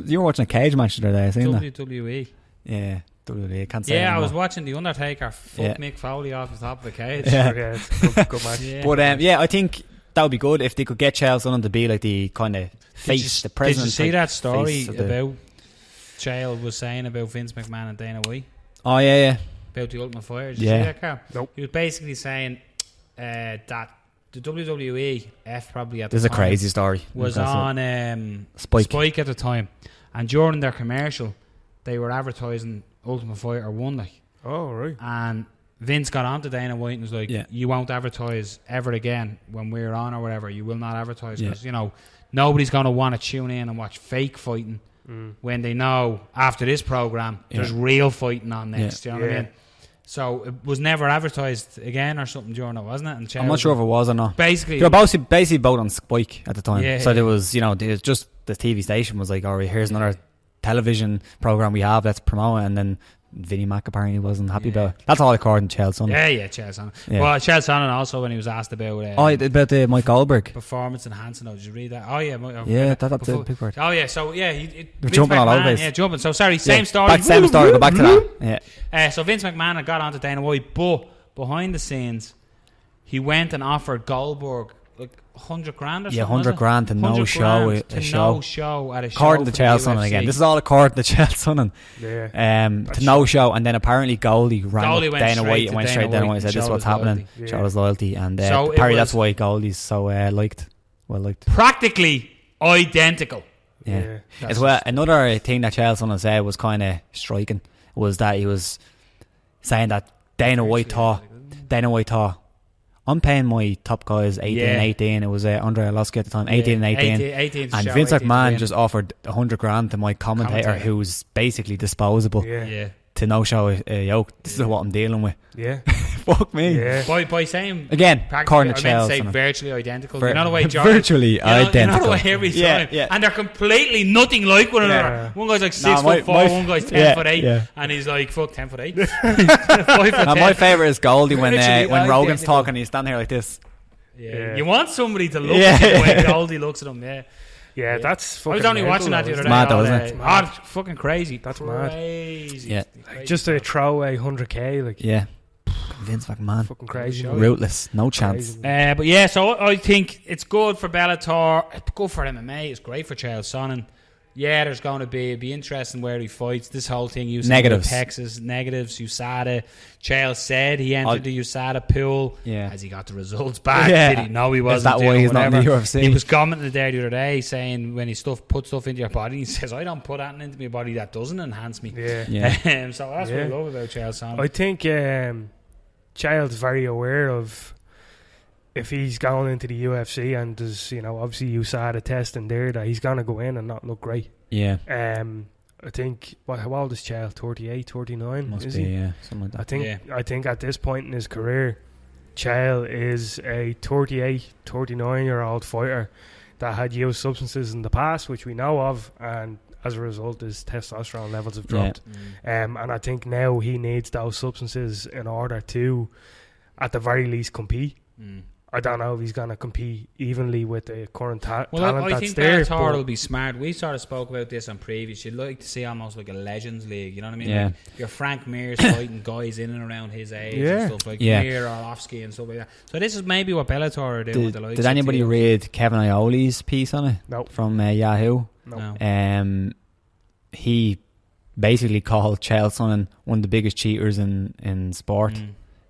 You were watching a cage match the other day, I seen that. WWE. Yeah, WWE. Can't say I was watching The Undertaker fuck Mick Foley off the top of the cage. It's a good match. But I think that would be good if they could get Chael Sonnen to be like the kind of face, the president. Did you see that story about Chael was saying about Vince McMahon and Dana White? Oh yeah. About the Ultimate Fighter. Did you see that, Carl? Nope. He was basically saying that the WWE probably at the time. This is a crazy story. Was on Spike at the time, and during their commercial, they were advertising Ultimate Fighter 1, like. Oh right. And Vince got on to Dana White and was like, "You won't advertise ever again when we're on or whatever. You will not advertise because you know nobody's going to want to tune in and watch fake fighting when they know after this program there's real fighting on next. You know what I mean?" So it was never advertised again or something during it, wasn't it? And I'm not sure if it was or not. Basically, they were basically both on Spike at the time. So there was, you know, there's just the TV station was like, "All right, here's another television program we have. Let's promote it." And then Vinnie Mac apparently wasn't happy about it. That's all according to Chael Sonnen. Chael Sonnen. Well, Chael Sonnen also, when he was asked about about Mike Goldberg performance enhancing. Did you read that? That's a big word. Oh yeah, so They're jumping all over. Jumping. So sorry, same story. Same story. Go back to that. So Vince McMahon had got onto Dana White, but behind the scenes, he went and offered Goldberg like $100,000 or something. $100,000 to no show. No show at a show. According to Chael Sonnen again. This is all according to Chael Sonnen. To no show, and then apparently Goldie rang Dana White and went straight to Dana White and said, "This is what's happening." Show his loyalty, and apparently that's why Goldie's so well liked. Practically identical. Yeah. As well, another thing that Chael Sonnen said was kind of striking was that he was saying that Dana White thought, I'm paying my top guys 18. It was Andre Arlovsky at the time, 18 and 18. And Vince McMahon just offered $100,000 to my commentator who's basically disposable. To no show this is what I'm dealing with. Fuck me. By saying again, according to Chael, say virtually identical. You know the way Jordan, virtually identical. You know the way every time, and they're completely nothing like one another. One guy's like 6'4", one guy's 10'8", and he's like 10'8". My favourite is Goldie when Rogan's talking, he's standing here like this. Yeah. You want somebody to look at the way Goldie looks at him, Yeah, that's fucking. I was only watching that the other day. Mad though, isn't it? It's fucking crazy. That's crazy. Yeah. Like, just to throw away 100k, like Vince McMahon, fucking crazy. ruthless, no chance. But yeah, so I think it's good for Bellator. It's good for MMA. It's great for Chael Sonnen. Yeah, there's going to be interesting where he fights. This whole thing, negatives. Texas negatives. USADA. Chael said he entered the USADA pool. Yeah. Has he got the results back? Did he? No, he wasn't. Is that doing why he's whatever. not in the UFC? He was commenting there the other day saying when he put stuff into your body, he says, "I don't put anything into my body that doesn't enhance me." Yeah. So that's what I love about Chael Sonnen. I think Chael's very aware of if he's going into the UFC and there's, obviously USADA testing there, that he's going to go in and not look great. Yeah. I think, how old is Chael? 38, 39? Must is be, he? yeah. Something like that. I think at this point in his career, Chael is a 38, 39-year-old fighter that had used substances in the past, which we know of, and as a result, his testosterone levels have dropped. And I think now he needs those substances in order to, at the very least, compete. I don't know if he's going to compete evenly with the current talent I that's think there. Bellator will be smart. We sort of spoke about this on previous. You'd like to see almost like a Legends League, you know what I mean? Yeah. Like your Frank Mir's fighting guys in and around his age and stuff like Mir, Orlovsky and stuff like that. So this is maybe what Bellator are doing. Did anybody read Kevin Ioli's piece on it? No. From Yahoo? No. He basically called Chael Sonnen one of the biggest cheaters in sport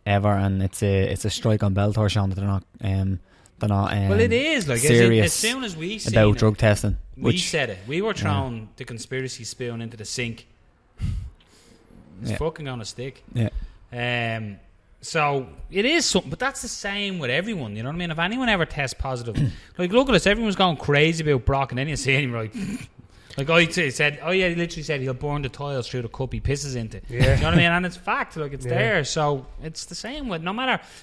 ever, and it's a strike on Bellator, Sean, that they're not well, it is like serious as soon as we seen about drug testing. We said it. We were throwing the conspiracy spoon into the sink. It's fucking gonna stick. Yeah. So it is something, but that's the same with everyone. You know what I mean? If anyone ever tests positive, like look at us, everyone's going crazy about Brock, and then you see him like I said, he literally said he'll burn the tiles through the cup he pisses into. Yeah. You know what I mean? And it's fact, like it's there. So it's the same with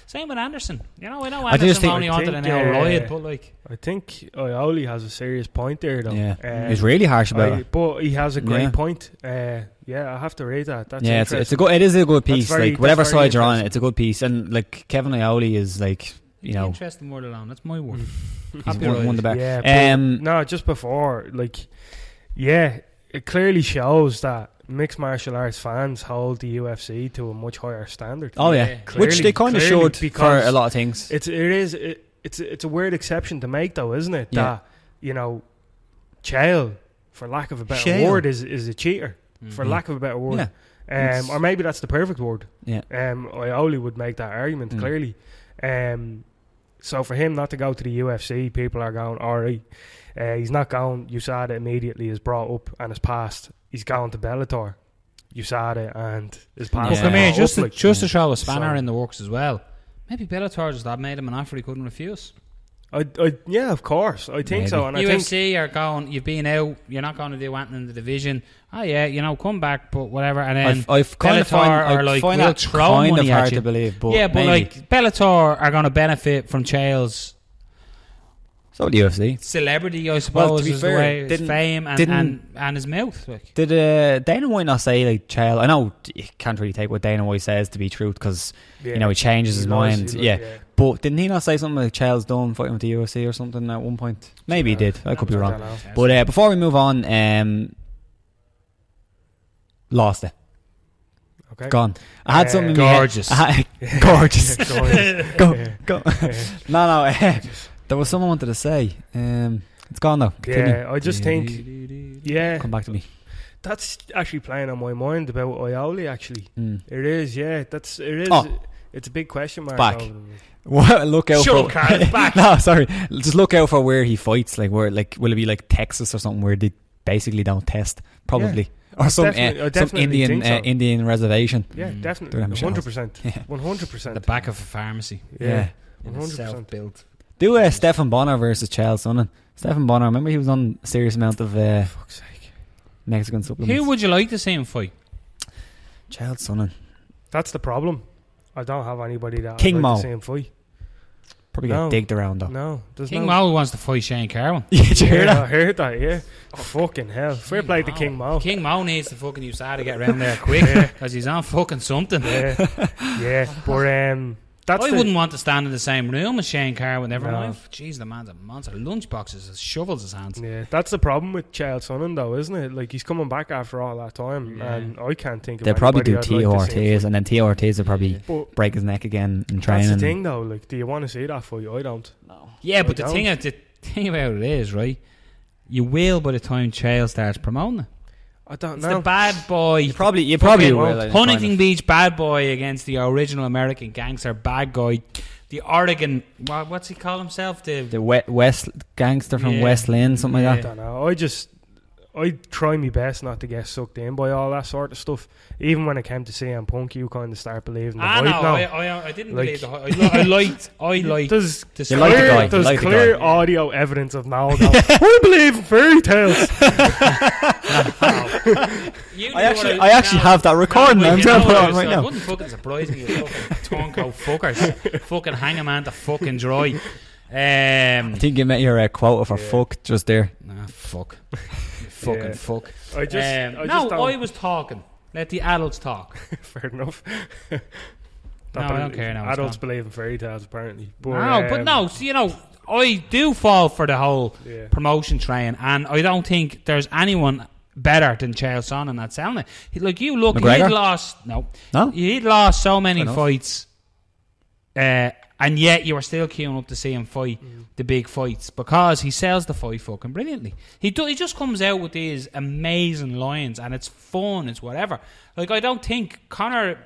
same with Anderson. You know, I know Anderson only wanted an hour riot, but like I think Ioli has a serious point there, though. Yeah, he's really harsh about it. But he has a great point. I have to read that. That's it's a good. It is a good piece. Like whatever side you're on, it's a good piece. And like Kevin Ioli is like, interesting word alone. That's my word. He's one of the best. Yeah, no, just before it clearly shows that mixed martial arts fans hold the UFC to a much higher standard. Oh yeah, clearly, which they kind of should for a lot of things. It's a weird exception to make, though, isn't it? Yeah. That Chael, for lack of a better word, is a cheater. For lack of a better word, or maybe that's the perfect word. Yeah. Ioli would make that argument clearly. So for him not to go to the UFC, people are going, all right. He's not going. USADA immediately is brought up and is passed. He's going to Bellator, USADA, and is passed. Well, come here, just to show a spanner in the works as well. Maybe Bellator just made him an offer he couldn't refuse. Yeah, of course. I think so. And UFC are going, you've been out, you're not going to do anything in the division. Oh yeah, come back, but whatever. And then I've kind of find we'll that throw kind money of hard at you. to believe. But but like Bellator are going to benefit from Chael's so the UFC celebrity, I suppose, to be is fair, the way his fame and his mouth. Like. Did Dana White not say like Chael? I know you can't really take what Dana White says to be truth because he changes his mind. But didn't he not say something like Chael's done fighting with the UFC or something at one point? Maybe he did. I could be wrong. But before we move on, lost it. Okay. Gone. I had something gorgeous. Gorgeous. Go. No. There was someone wanted to say. It's gone now. Continue. Yeah, I just think. Yeah. Come back to me. That's actually playing on my mind about Ioli. Actually, it is. Yeah, it is. Oh. It's a big question mark. Back. Look out for. Back. No, sorry. Just look out for where he fights. Like where, like, will it be like Texas or something where they basically don't test? Probably. Yeah. Or some Indian reservation. Yeah, definitely. 100%. 100%. The back of a pharmacy. Yeah. 100%. Self-built. Do Stephan Bonner versus Chael Sonnen. Stephan Bonner, remember he was on a serious amount of fuck's sake. Mexican supplements. Who would you like to see him fight? Chael Sonnen. That's the problem. I don't have anybody that King I'd like Mo. to see him fight. Probably get digged around though. No, King Mo wants to fight Shane Carwin. Did you hear that? I heard that, yeah. Oh, fucking hell. Fair play to King Mo. King Mo needs to fucking USADA to get around there quick because he's on fucking something. Yeah. But I wouldn't want to stand in the same room with Shane Carr with everyone. Jeez, the man's a monster. Lunchboxes, shovels his hands. Yeah, that's the problem with Chael Sonnen, though, isn't it? Like, he's coming back after all that time, and I can't think of they'll probably do T.O. like Ortiz, and then T.O. Ortiz will probably break his neck again in training. That's the thing, though. Like, do you want to see that fight? I don't. No. Yeah, but the thing about it is, right, you will by the time Chael starts promoting it. I don't know. It's the bad boy. You probably will. Huntington Beach bad boy against the original American gangster bad guy. The Oregon, what's he call himself? The West gangster from West Lynn, something like that. I don't know. I try my best not to get sucked in by all that sort of stuff. Even when it came to CM Punk, you kind of start believing the hype now. I didn't believe the hype. I liked. There's clear audio evidence of now. I believe in fairy tales. I actually have that recording. I'm going to put it on right now. It wouldn't fucking surprise me. You fucking turncoat fuckers. Fucking hang a man to fucking dry. I think you met your quota for fuck just there. Nah, fuck. Fucking fuck. I was talking. Let the adults talk. Fair enough. I don't care now. Adults believe in fairy tales, apparently. I do fall for the whole promotion train, and I don't think there's anyone better than Chael Sonnen at selling it. He'd lost so many fights, and yet you were still queuing up to see him fight the big fights because he sells the fight fucking brilliantly. He just comes out with these amazing lines, and it's fun, it's whatever. Like, I don't think Conor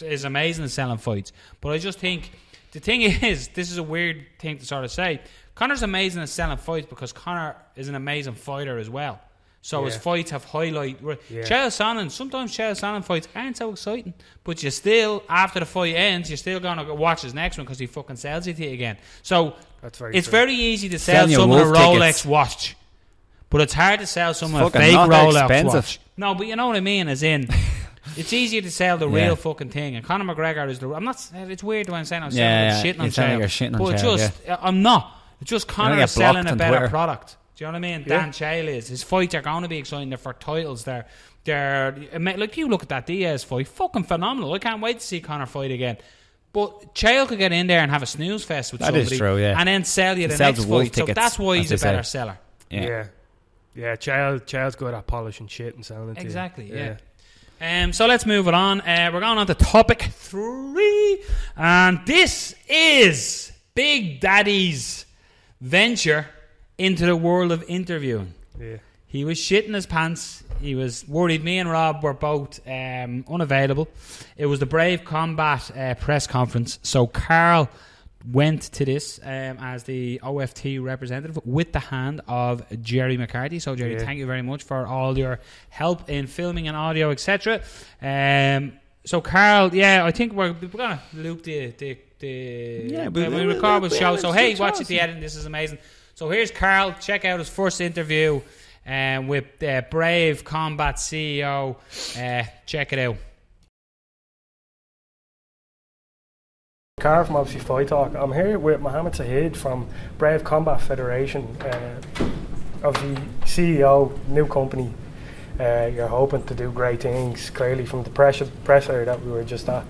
is amazing at selling fights, but I just think the thing is, this is a weird thing to sort of say, Conor's amazing at selling fights because Conor is an amazing fighter as well. So his fights have highlight. Sometimes Chael Sonnen fights aren't so exciting, but you still, after the fight ends, you're still going to watch his next one because he fucking sells it to you again. So it's very easy to sell someone a Rolex watch, but it's hard to sell someone a fake Rolex watch. No, but you know what I mean, as in, it's easier to sell the real fucking thing. And Conor McGregor is I'm not. It's weird when I'm saying I'm shitting on Chael, but I'm not. It's just Conor is selling a better product. Do you know what I mean? Dan Chael is. His fights are going to be exciting. They're for titles. They're like, you look at that Diaz fight, fucking phenomenal. I can't wait to see Conor fight again. But Chael could get in there and have a snooze fest with somebody. That is true, and then sell you the next fight. So that's why he's a better seller. Yeah. Chael's good at polishing shit and selling it. Exactly. Yeah. So let's move it on. We're going on to topic 3, and this is Big Daddy's venture into the world of interviewing. He was shitting his pants. He was worried. Me and Rob were both unavailable. It was the Brave Combat press conference, so Carl went to this as the OFT representative with the hand of Jerry McCarthy. So Jerry, thank you very much for all your help in filming and audio, etc. So Carl, I think we're gonna loop the we record with show. So hey, watch it, the editing. This is amazing. So here's Carl. Check out his first interview with Brave Combat CEO. Check it out. Carl from UFC Fight Talk. I'm here with Mohammed Shahid from Brave Combat Federation, of the CEO, new company. You're hoping to do great things, clearly from the presser that we were just at.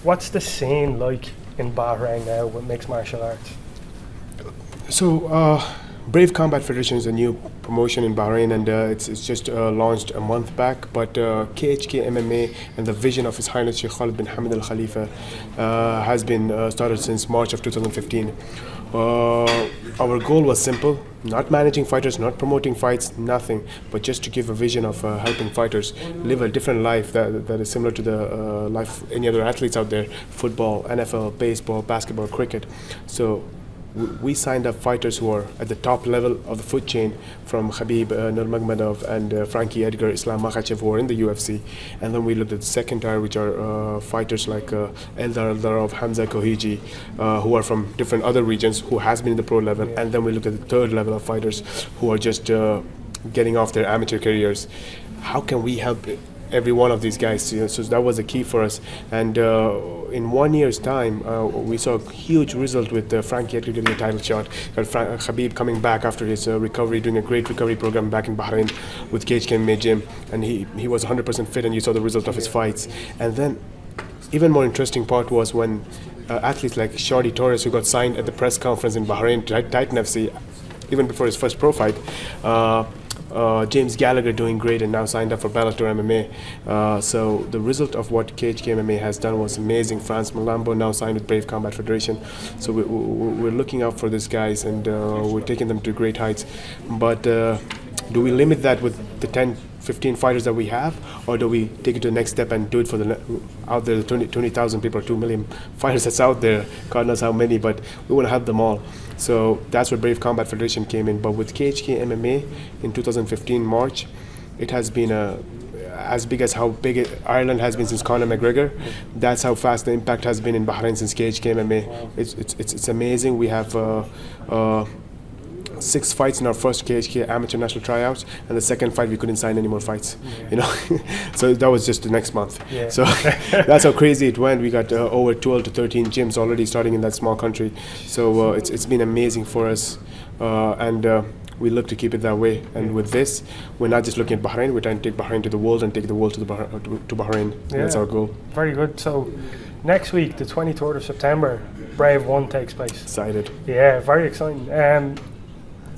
What's the scene like in Bahrain now with mixed martial arts? So, Brave Combat Federation is a new promotion in Bahrain, and it's just launched a month back. But KHK MMA and the vision of His Highness Sheikh Khalid bin Hamad Al Khalifa has been started since March of 2015. Our goal was simple: not managing fighters, not promoting fights, nothing, but just to give a vision of helping fighters live a different life that is similar to the life of any other athletes out there: football, NFL, baseball, basketball, cricket. So we signed up fighters who are at the top level of the food chain, from Khabib Nurmagomedov and Frankie Edgar, Islam Makhachev, who are in the UFC. And then we looked at the second tier, which are fighters like Eldar Eldarov, Hamza Kohiji, who are from different other regions, who has been in the pro level. And then we looked at the third level of fighters who are just getting off their amateur careers. How can we help every one of these guys? So that was the key for us. And in 1 year's time, we saw a huge result with Frankie Edgar getting a title shot, Khabib coming back after his recovery, doing a great recovery program back in Bahrain with KHK MMA gym, and he was 100% fit, and you saw the result of his fights. And then even more interesting part was when athletes like Shorty Torres, who got signed at the press conference in Bahrain, Titan FC, even before his first pro fight. James Gallagher doing great and now signed up for Bellator MMA. So the result of what KHK MMA has done was amazing. France Malambo now signed with Brave Combat Federation. So we're looking out for these guys, and we're taking them to great heights. But do we limit that with the 10, 15 fighters that we have, or do we take it to the next step and do it for the out there, the 20,000 people or 2 million fighters that's out there, God knows how many, but we want to help them all. So that's where Brave Combat Federation came in. But with KHK MMA in 2015 March, it has been as big as how big Ireland has been since Conor McGregor. That's how fast the impact has been in Bahrain since KHK MMA. It's amazing. We have 6 fights in our first KHK amateur national tryouts, and the second fight we couldn't sign any more fights, you know. So that was just the next month. So that's how crazy it went. We got over 12 to 13 gyms already starting in that small country. So it's been amazing for us, and we look to keep it that way. And with this, we're not just looking at Bahrain, we're trying to take Bahrain to the world and take the world to Bahrain. That's our goal. Very good. So next week, the 23rd of September, Brave 1 takes place. Excited. Yeah, very exciting.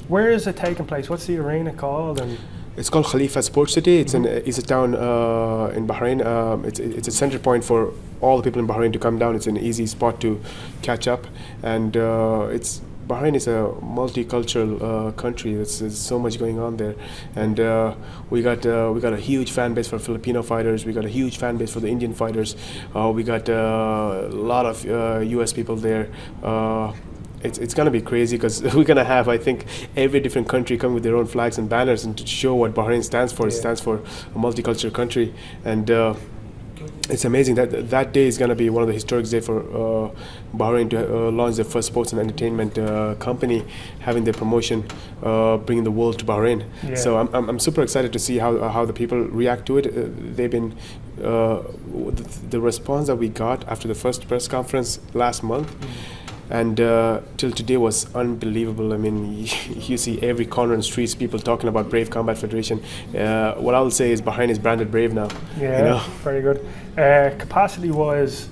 Where is it taking place? What's the arena called? And it's called Khalifa Sports City. It's a town in Bahrain. It's a center point for all the people in Bahrain to come down. It's an easy spot to catch up, and Bahrain is a multicultural country. There's so much going on there, and we got a huge fan base for Filipino fighters. We got a huge fan base for the Indian fighters. We got a lot of U.S. people there. It's going to be crazy because we're going to have, I think, every different country come with their own flags and banners and to show what Bahrain stands for. It stands for a multicultural country, and it's amazing that day is going to be one of the historic days for Bahrain to launch their first sports and entertainment company, having their promotion, bringing the world to Bahrain. So I'm super excited to see how the people react to it. They've been the response that we got after the first press conference last month. And till today was unbelievable. I mean, you see every corner and streets people talking about Brave Combat Federation. What I will say is Bahrain is branded Brave now. Yeah, you know? Very good. Capacity-wise,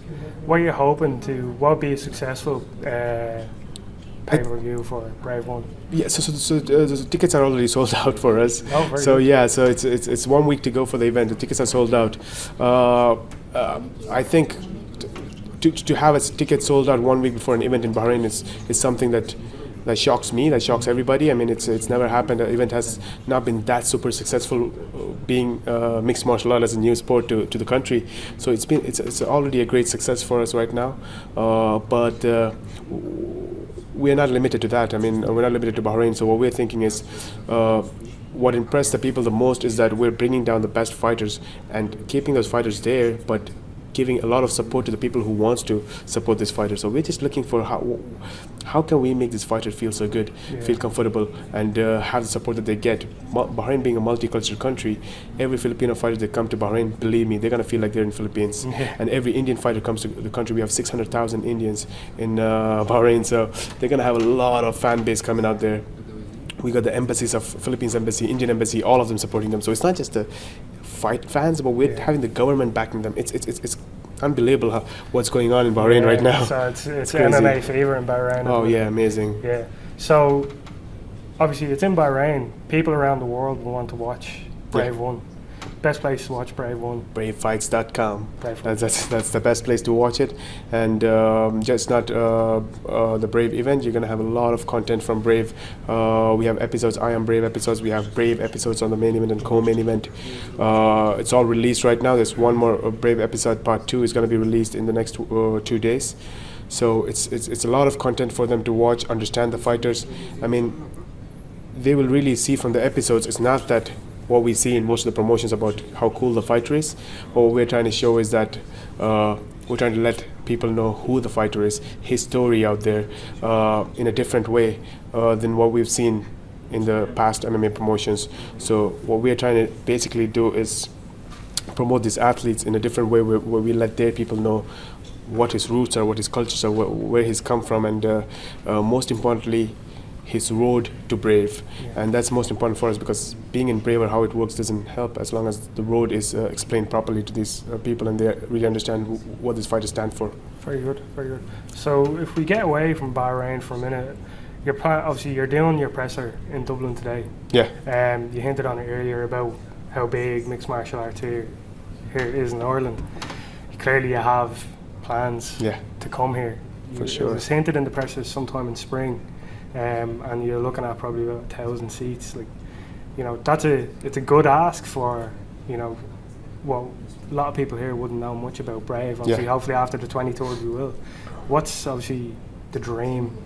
what are you hoping to? What would be a successful pay-per-view for Brave 1? Yeah, so the tickets are already sold out for us. Oh, very so good. Yeah, so it's 1 week to go for the event. The tickets are sold out. I think to have a ticket sold out 1 week before an event in Bahrain is something that shocks me, that shocks everybody. I mean, it's never happened. The event has not been that super successful, being mixed martial art as a new sport to the country. So it's already a great success for us right now. But we're not limited to that. I mean, we're not limited to Bahrain. So what we're thinking is, what impressed the people the most is that we're bringing down the best fighters and keeping those fighters there, but giving a lot of support to the people who wants to support this fighter. So we're just looking for how can we make this fighter feel so good, feel comfortable, and have the support that they get. Bahrain being a multicultural country, every Filipino fighter that come to Bahrain, believe me, they're going to feel like they're in Philippines. And every Indian fighter comes to the country. We have 600,000 Indians in Bahrain, so they're going to have a lot of fan base coming out there. We got the embassies of Philippines embassy, Indian embassy, all of them supporting them. So it's not just the fight fans, but we're having the government backing them. It's unbelievable what's going on in Bahrain right now. So it's MMA fever in Bahrain. Oh yeah, amazing. Yeah. So obviously it's in Bahrain. People around the world will want to watch Brave 1. Best place to watch Brave 1? Bravefights.com. That's the best place to watch it. And just not the Brave event. You're going to have a lot of content from Brave. We have episodes, I Am Brave episodes. We have Brave episodes on the main event and co-main event. It's all released right now. There's one more Brave episode, part 2, is going to be released in the next 2 days. So it's a lot of content for them to watch, understand the fighters. I mean, they will really see from the episodes, it's not that what we see in most of the promotions about how cool the fighter is. What we're trying to show is that we're trying to let people know who the fighter is, his story out there, in a different way than what we've seen in the past MMA promotions. So what we're trying to basically do is promote these athletes in a different way, where we let their people know what his roots are, what his cultures are, where he's come from, and most importantly, his road to Brave, and that's most important for us, because being in Brave or how it works doesn't help as long as the road is explained properly to these people and they really understand what these fighters stand for. Very good, very good. So if we get away from Bahrain for a minute, obviously you're doing your presser in Dublin today. Yeah. You hinted on it earlier about how big mixed martial arts here is in Ireland. Clearly you have plans to come here. For sure. It was hinted in the presser sometime in spring, and you're looking at probably about 1,000 seats. Like, you know, it's a good ask for, you know, well, a lot of people here wouldn't know much about Brave. Obviously, hopefully after the 23rd we will. What's obviously the dream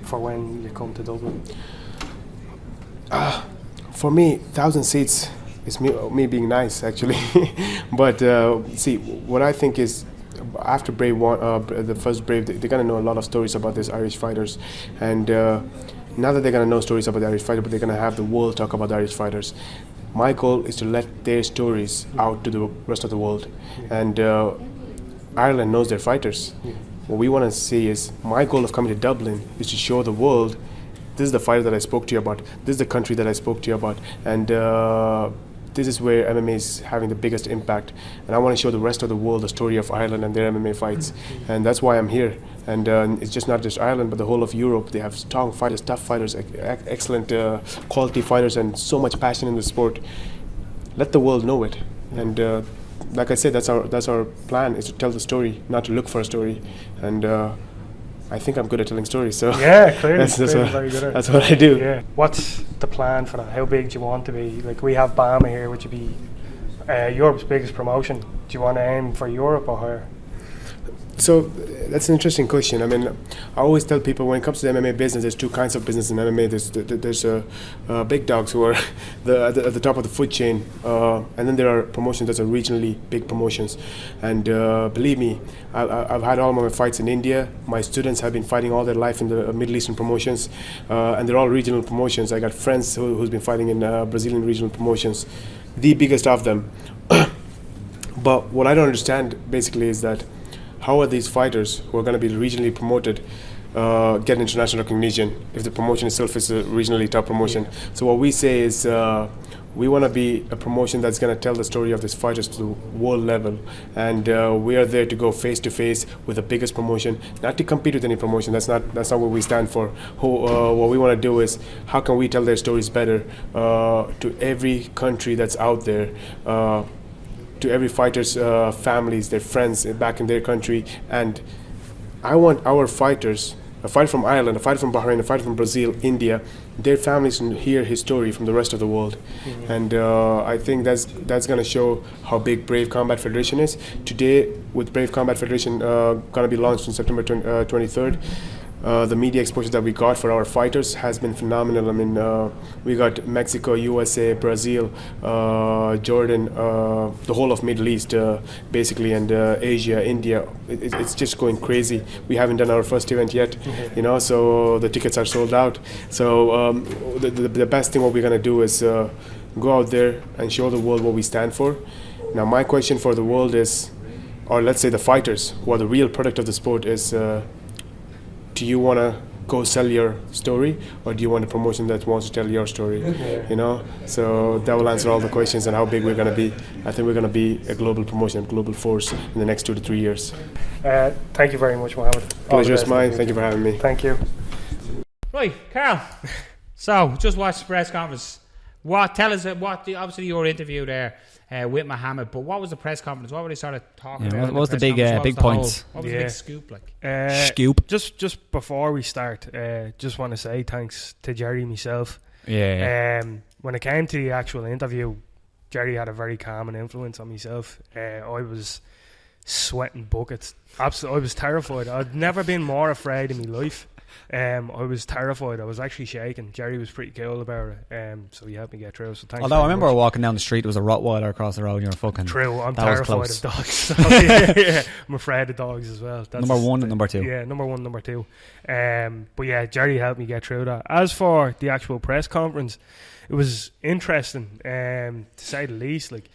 for when you come to Dublin? For me, 1,000 seats is me being nice, actually. But see, what I think is, after Brave the first Brave, they're gonna know a lot of stories about these Irish fighters, and not that they're gonna know stories about the Irish fighter, but they're gonna have the world talk about the Irish fighters. My goal is to let their stories out to the rest of the world, and Ireland knows their fighters. What we want to see is, my goal of coming to Dublin is to show the world, this is the fighter that I spoke to you about, this is the country that I spoke to you about, and this is where MMA is having the biggest impact. And I want to show the rest of the world the story of Ireland and their MMA fights, and that's why I'm here. And it's just not just Ireland, but the whole of Europe. They have strong fighters, tough fighters, excellent quality fighters, and so much passion in the sport. Let the world know it. And like I said, that's our plan, is to tell the story, not to look for a story. And I think I'm good at telling stories, so yeah, clearly, that's very good at that's what I do. Yeah. What's the plan for that? How big do you want to be? Like, we have Bama here, which would be Europe's biggest promotion. Do you want to aim for Europe or higher? So that's an interesting question. I mean, I always tell people, when it comes to the MMA business, there's two kinds of business in MMA. There's big dogs who are at the top of the food chain, and then there are promotions that are regionally big promotions. And believe me, I've had all my fights in India. My students have been fighting all their life in the Middle Eastern promotions, and they're all regional promotions. I got friends who's been fighting in Brazilian regional promotions, the biggest of them. But what I don't understand basically is that, how are these fighters who are going to be regionally promoted get international recognition if the promotion itself is a regionally top promotion? Yeah. So what we say is, we want to be a promotion that's going to tell the story of these fighters to the world level, and we are there to go face to face with the biggest promotion, not to compete with any promotion. That's not what we stand for. What we want to do is, how can we tell their stories better to every country that's out there, to every fighter's families, their friends back in their country. And I want our fighters, a fighter from Ireland, a fighter from Bahrain, a fighter from Brazil, India, their families can hear his story from the rest of the world. Mm-hmm. And I think that's going to show how big Brave Combat Federation is. Today, with Brave Combat Federation going to be launched on September 23rd, the media exposure that we got for our fighters has been phenomenal. I mean, we got Mexico, USA, Brazil, Jordan, the whole of Middle East, basically, and Asia, India. It's just going crazy. We haven't done our first event yet, you know, so the tickets are sold out. So the best thing what we're going to do is go out there and show the world what we stand for. Now, my question for the world is, or let's say the fighters, who are the real product of the sport, is, do you want to go sell your story, or do you want a promotion that wants to tell your story? You know, so that will answer all the questions and how big we're going to be. I think we're going to be a global promotion, a global force in the next 2 to 3 years. Thank you very much, Mohammed. Pleasure is mine. Thank you for having me. Thank you. Right, Carl. So, just watched the press conference. Tell us obviously your interview there with Mohammed, but what was the press conference? What were they sort of talking about? What was the big points? What was the big scoop like? Scoop. Just before we start, just want to say thanks to Jerry myself. Yeah. When it came to the actual interview, Jerry had a very calming influence on myself. I was sweating buckets. Absolutely, I was terrified. I'd never been more afraid in my life. I was terrified. I was actually shaking. Jerry was pretty cool about it, so he helped me get through. So thanks. Although I remember walking down the street, there was a Rottweiler across the road, and you were fucking. True, I'm that terrified was of dogs. So, yeah, I'm afraid of dogs as well. That's number one and number two. Yeah, number one, number two. But yeah, Jerry helped me get through that. As for the actual press conference, it was interesting, to say the least. Like,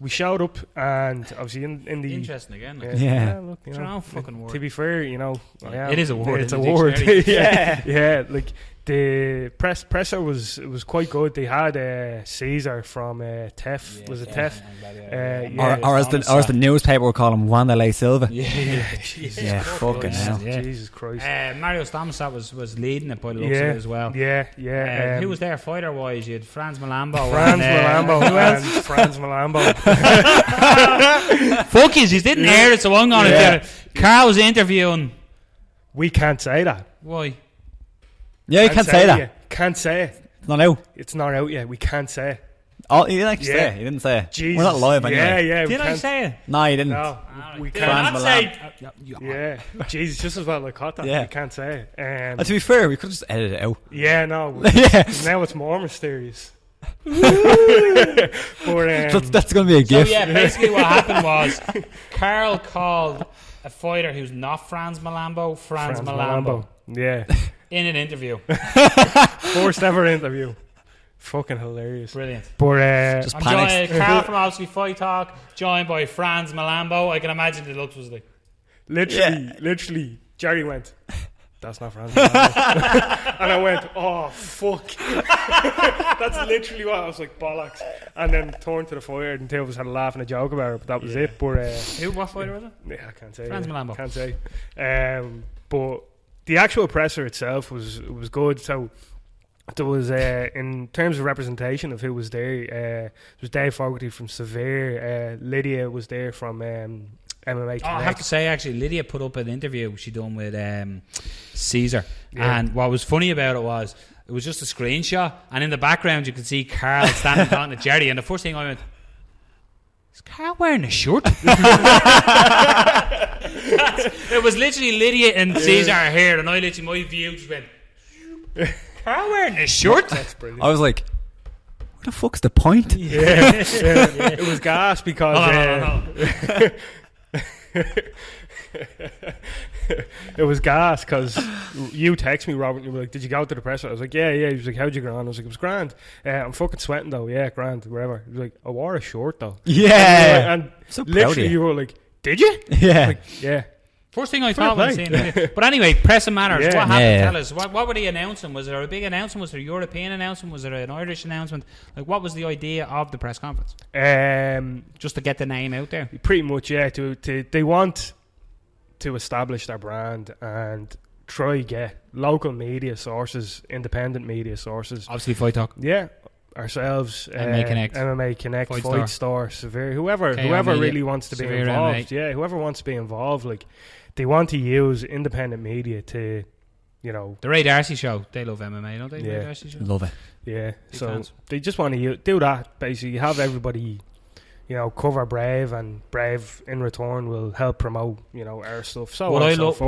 we showed up, and obviously in the interesting again. Like, yeah. Look, you it's know, our fucking word. To be fair, you know, it is a word. It's a word. Yeah. Like, The presser was quite good. They had Caesar from TEF. Was it TEF? Or as the newspaper would call him, Wanderlei Silva. Jesus fucking hell. Jesus Christ. Mario Stamsat was leading it by the looks of it as well. Who was there fighter wise? You had Franz Malambo. Who else? Franz Malambo. Fuck you didn't hear it, so I'm going to do it. Carl was interviewing. We can't say that. Why? Yeah, you can't say that. Can't say it. It's not out. It's not out yet. We can't say it. Oh, you didn't actually say it. You didn't say it. Jesus. We're not live anyway. Yeah. Did I say it? No, you didn't. No, we Did I can't. not say? Yeah. Jesus, just as well I caught that. We can't say it. To be fair, we could have just edited it out. Yeah, no. Now it's more mysterious. That's going to be a gift. So yeah, basically what happened was Carl called a fighter who's not Franz Malambo, Franz Malambo. Yeah. In an interview. First ever interview. Fucking hilarious. Brilliant. But just I'm panicked. joined, Carl from OFT Fight Talk, joined by Franz Malambo. I can imagine the looks was like. Literally, Jerry went, that's not Franz Malambo. And I went, oh, fuck. That's literally what I was like, bollocks. And then turned to the fighter and two of us had a laugh and a joke about it, but that was it. But what fighter was it? Yeah, I can't say. Franz Malambo. Can't say. But the actual presser itself was good. So there was in terms of representation of who was there, there was Dave Fogarty from Severe, Lydia was there from MMA Connect. I have to say, actually, Lydia put up an interview she done with Caesar, and what was funny about it was just a screenshot, and in the background you could see Carl standing talking to Jerry, and the first thing I went, is Carl wearing a shirt? It was literally Lydia and Caesar here, and I literally, my view just went, Carl wearing a shirt? That's brilliant. I was like, what the fuck's the point? It was gas because it was gas because you text me, Robert, and you were like, did you go to the presser? I was like, yeah. He was like, how'd you get on? I was like, it was grand. I'm fucking sweating though. Yeah, grand, whatever. He was like, I wore a short though. Yeah. And so literally you were like, did you? Yeah. Like, yeah. First thing I thought when I seen it. But anyway, pressing matters. What happened? Tell us. What were they announcing? Was there a big announcement? Was there a European announcement? Was there an Irish announcement? Like, what was the idea of the press conference? Just to get the name out there? Pretty much, yeah. They want to establish their brand and try get local media sources, independent media sources. Obviously, Fight Talk. Yeah. Ourselves, MMA Connect, Fight Store, Severe, whoever really wants to be involved. MMA. Yeah, whoever wants to be involved, like they want to use independent media to, the Ray Darcy show. They love MMA, don't they? Yeah, Ray Darcy show? Love it. Yeah, so fans. They just want to do that. Basically, have everybody, cover Brave, and Brave in return will help promote, our stuff. So what I loved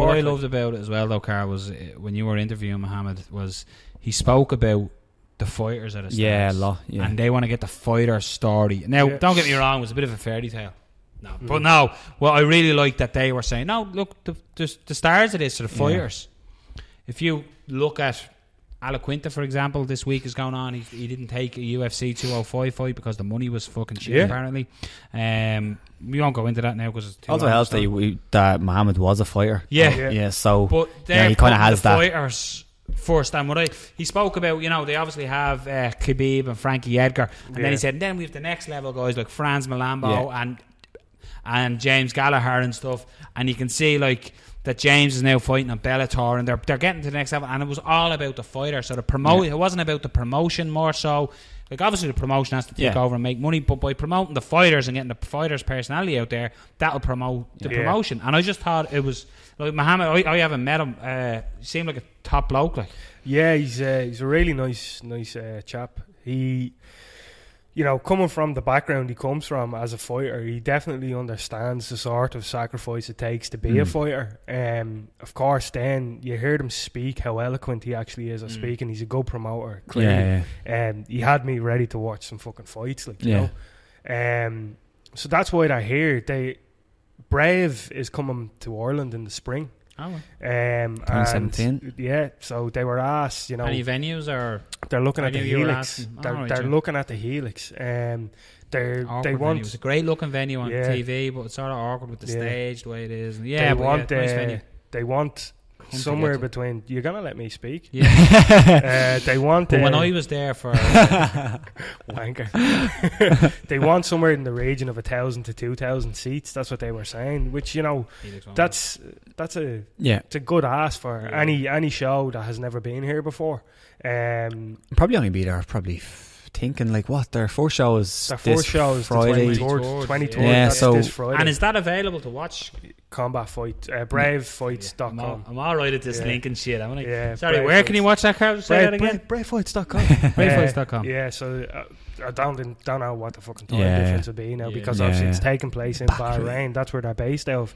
about it as well, though, Carl, was when you were interviewing Mohammed, was he spoke about the fighters at a start. And they want to get the fighter story. Now, don't get me wrong, it was a bit of a fairy tale. But no, I really liked that they were saying, no, look, the stars of this are the fighters. If you look at Alaquinta, for example, this week is going on. He didn't take a UFC 205 fight because the money was fucking cheap, apparently. We won't go into that now because it's too also helps that Mohammed was a fighter. Yeah. So but he kind of has that. Fighters first, and he spoke about, they obviously have Khabib and Frankie Edgar, and then he said, and then we have the next level guys like Franz Malambo and James Gallagher and stuff, and you can see like that James is now fighting on Bellator, and they're getting to the next level, and it was all about the fighter. So it wasn't about the promotion more so. Like obviously the promotion has to take over and make money, but by promoting the fighters and getting the fighters' personality out there, that'll promote the promotion. And I just thought it was like Mohammed. I haven't met him. He seemed like a top bloke. Like, yeah, he's a really nice chap. He, coming from the background he comes from as a fighter, he definitely understands the sort of sacrifice it takes to be a fighter. Of course, then you heard him speak, how eloquent he actually is at speaking. He's a good promoter, clearly. He had me ready to watch some fucking fights, like, you know. So that's why they're here. Brave is coming to Ireland in the spring. 2017. Yeah, so they were asked, any venues, or they're looking at the Helix. They're looking at the Helix. They want. Venue. It's a great looking venue on TV, but it's sort of awkward with the stage the way it is. And nice venue. They want somewhere between. You're gonna let me speak? Yeah. They want. But when I was there for wanker, they want somewhere in the region of 1,000 to 2,000 seats. That's what they were saying. Which that's a it's a good ask for any show that has never been here before. Probably only be there. Probably thinking like what their first show is. Their first show is Friday, 23rd. Yeah, so this Friday. And is that available to watch? Combat Fight, bravefights.com. I'm alright at this link and shit. I'm like, yeah, sorry, where can you watch that card? Say that again. Bravefights.com. Bravefights.com. Yeah, so I don't know what the fucking time difference would be now because obviously it's taking place in Bahrain. That's where they're based out of.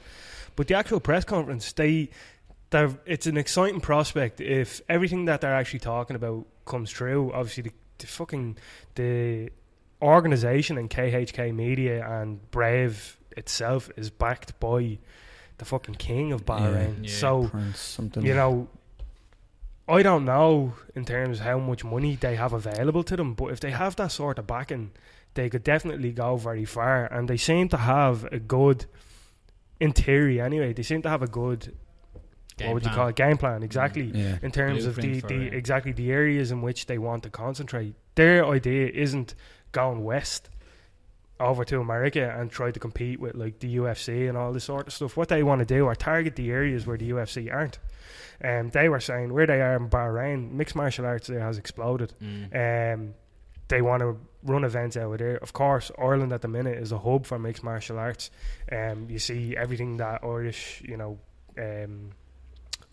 But the actual press conference, it's an exciting prospect if everything that they're actually talking about comes true. Obviously, the organisation and KHK Media and Brave itself is backed by the fucking king of Bahrain. So, I don't know in terms of how much money they have available to them, but if they have that sort of backing, they could definitely go very far. And they seem to have a good, in theory anyway, they seem to have a good game plan, exactly, in terms of the areas in which they want to concentrate. Their idea isn't going west over to America and try to compete with like the UFC and all this sort of stuff. What they want to do are target the areas where the UFC aren't. They were saying where they are in Bahrain, mixed martial arts there has exploded. They want to run events out there. Of course, Ireland at the minute is a hub for mixed martial arts. You see everything that Irish,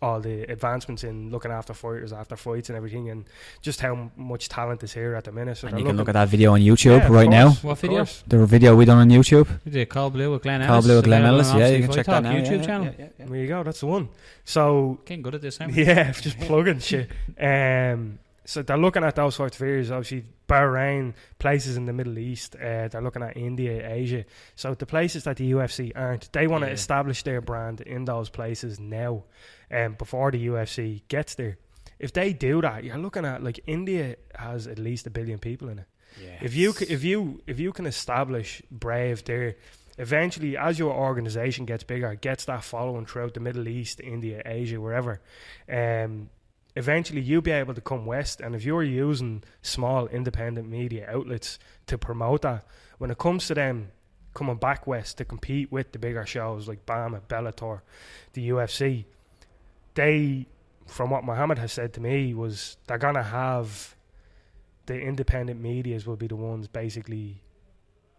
all the advancements in looking after fighters after fights and everything, and just how much talent is here at the minute. So and you can look at that video on YouTube right now. What video? The video we done on YouTube. We did Cold Blue with Glenn Ellis. Cold Blue with Glenn Ellis, yeah, you can check that now. YouTube channel. Yeah. There you go, that's the one. So getting good at this, aren't we? Yeah, just plugging shit. So they're looking at those sorts of areas. Obviously, Bahrain, places in the Middle East. They're looking at India, Asia. So the places that the UFC aren't, they want to establish their brand in those places now, before the UFC gets there. If they do that, you're looking at like India has at least 1 billion people in it. Yes. If you can establish Brave there, eventually as your organization gets bigger, gets that following throughout the Middle East, India, Asia, wherever, eventually you'll be able to come west. And if you're using small independent media outlets to promote that, when it comes to them coming back west to compete with the bigger shows like BAMA, Bellator, the UFC, from what Mohammed has said to me, was they're going to have the independent medias will be the ones basically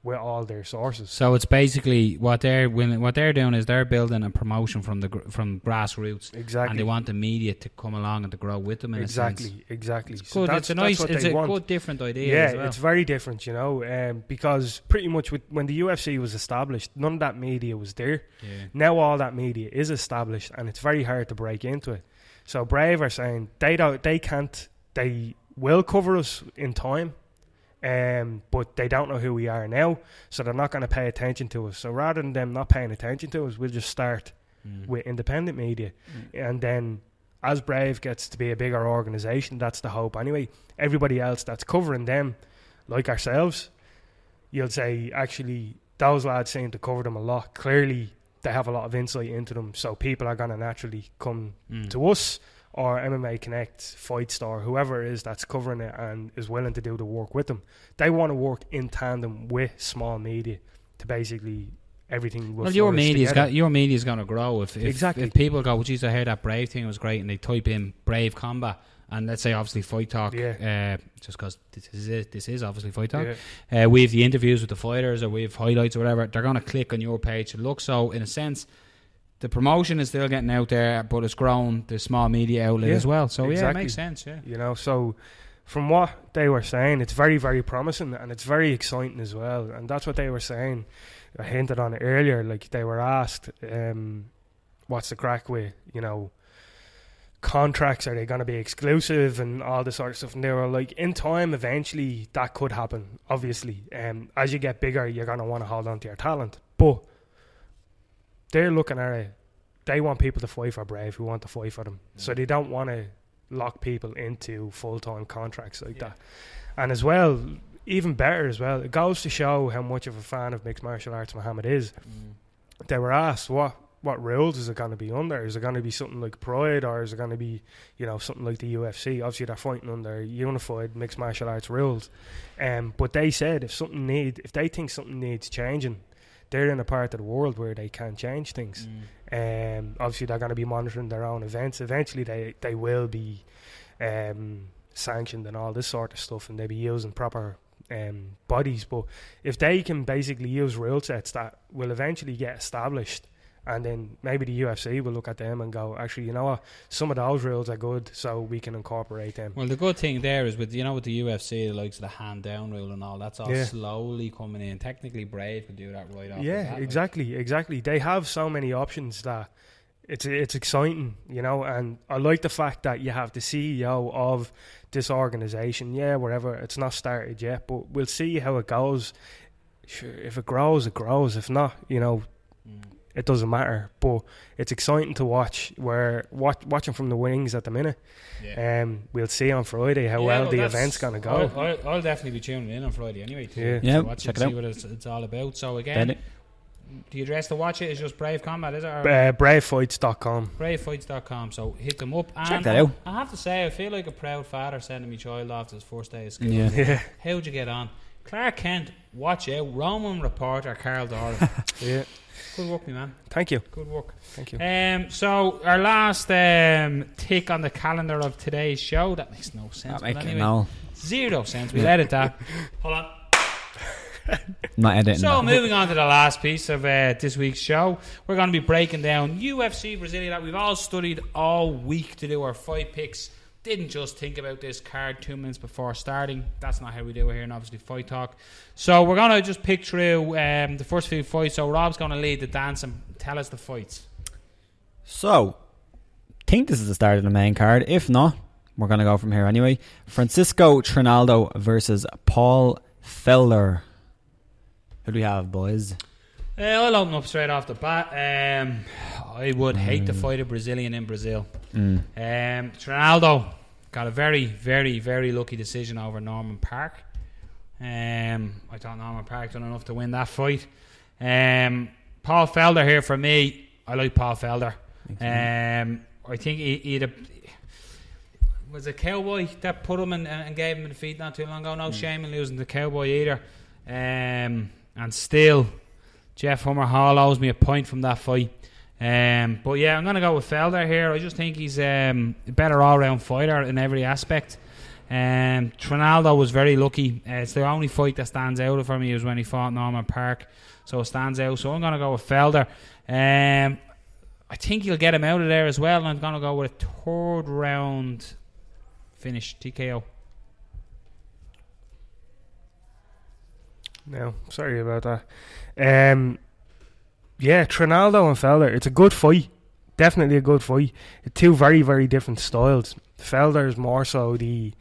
with all their sources. So it's basically what they're doing is they're building a promotion from grassroots. Exactly. And they want the media to come along and to grow with them in a sense. Exactly. It's good. It's a good different idea. Yeah, as well. It's very different, because pretty much when the UFC was established, none of that media was there. Yeah. Now all that media is established, and it's very hard to break into it. So Brave are saying they will cover us in time. But they don't know who we are now, so they're not going to pay attention to us. So rather than them not paying attention to us, we'll just start with independent media. And then as Brave gets to be a bigger organisation, that's the hope anyway. Everybody else that's covering them, like ourselves, you'll say, actually, those lads seem to cover them a lot. Clearly, they have a lot of insight into them, so people are going to naturally come to us, or MMA Connect, Fight Star, whoever it is that's covering it and is willing to do the work with them. They want to work in tandem with small media to basically everything will your media's going to grow if people go, geez, I heard that Brave thing was great, and they type in Brave Combat, and let's say obviously Fight Talk, just because this is obviously Fight Talk, we have the interviews with the fighters, or we have highlights or whatever, they're going to click on your page to look. So in a sense, the promotion is still getting out there, but it's grown the small media outlet as well. So it makes sense. So from what they were saying, it's very, very promising, and it's very exciting as well. And that's what they were saying. I hinted on it earlier. Like, they were asked, what's the crack with contracts? Are they going to be exclusive and all this sort of stuff? And they were like, in time, eventually that could happen. Obviously, as you get bigger, you're going to want to hold on to your talent, but they're looking at it. They want people to fight for Brave who want to fight for them. So they don't want to lock people into full-time contracts like that. And as well, even better as well, it goes to show how much of a fan of mixed martial arts Mohammed is. They were asked, what what rules is it going to be under? Is it going to be something like Pride, or is it going to be, something like the UFC? Obviously, they're fighting under unified mixed martial arts rules. But they said if they think something needs changing, they're in a part of the world where they can't change things. Obviously, they're going to be monitoring their own events. Eventually, they will be sanctioned and all this sort of stuff, and they'll be using proper bodies. But if they can basically use rule sets that will eventually get established, and then maybe the UFC will look at them and go, actually, you know what, some of those rules are good, so we can incorporate them. Well, the good thing there is with the UFC, the likes of the hand down rule and all, that's all slowly coming in. Technically, Brave could do that right off. Yeah, exactly. They have so many options that it's exciting, and I like the fact that you have the CEO of this organisation. Yeah, whatever, it's not started yet, but we'll see how it goes. Sure, if it grows, it grows. If not, it doesn't matter. But it's exciting to watch. We're watching from the wings at the minute. We'll see on Friday how well the event's going to go. I'll definitely be tuning in on Friday anyway to watch check it, it see out. what it's all about. So again, the address to watch it is just Brave Combat, is it? Bravefights.com. Bravefights.com. So hit them up. And check that out. I have to say, I feel like a proud father sending my child off to his first day of school. Yeah. How'd you get on? Clark Kent, watch out. Roman reporter Carl Doran. Yeah. Good work, me man. Thank you. Good work. Thank you. So our last tick on the calendar of today's show. That makes no sense. That makes no. Zero sense. We'll edit that. Hold on. Not editing. So moving on to the last piece of this week's show, we're going to be breaking down UFC Brasilia that we've all studied all week to do our fight picks. Didn't just think about this card 2 minutes before starting. That's not how we do it here in obviously Fight Talk. So we're going to just pick through the first few fights. So Rob's going to lead the dance and tell us the fights. So, think this is the start of the main card. If not, we're going to go from here anyway. Francisco Trinaldo versus Paul Felder. Who do we have, boys? I'll open up straight off the bat. I would hate to fight a Brazilian in Brazil. Trinaldo got a very, very, very lucky decision over Norman Park. I thought Norman Park done enough to win that fight. Paul Felder here for me. I like Paul Felder. I think he'd was a Cowboy that put him and gave him the defeat not too long ago. No shame in losing the Cowboy either. And still, Jeff Hummer Hall owes me a point from that fight. But yeah, I'm going to go with Felder here. I just think he's a better all-round fighter in every aspect. Trinaldo was very lucky. It's the only fight that stands out for me is when he fought Norman Park. So it stands out. So I'm going to go with Felder. I think he'll get him out of there as well. And I'm going to go with a third round finish, TKO. No, sorry about that. Yeah, Trinaldo and Felder, it's a good fight. Definitely a good fight. Two very, very different styles. Felder is more so the,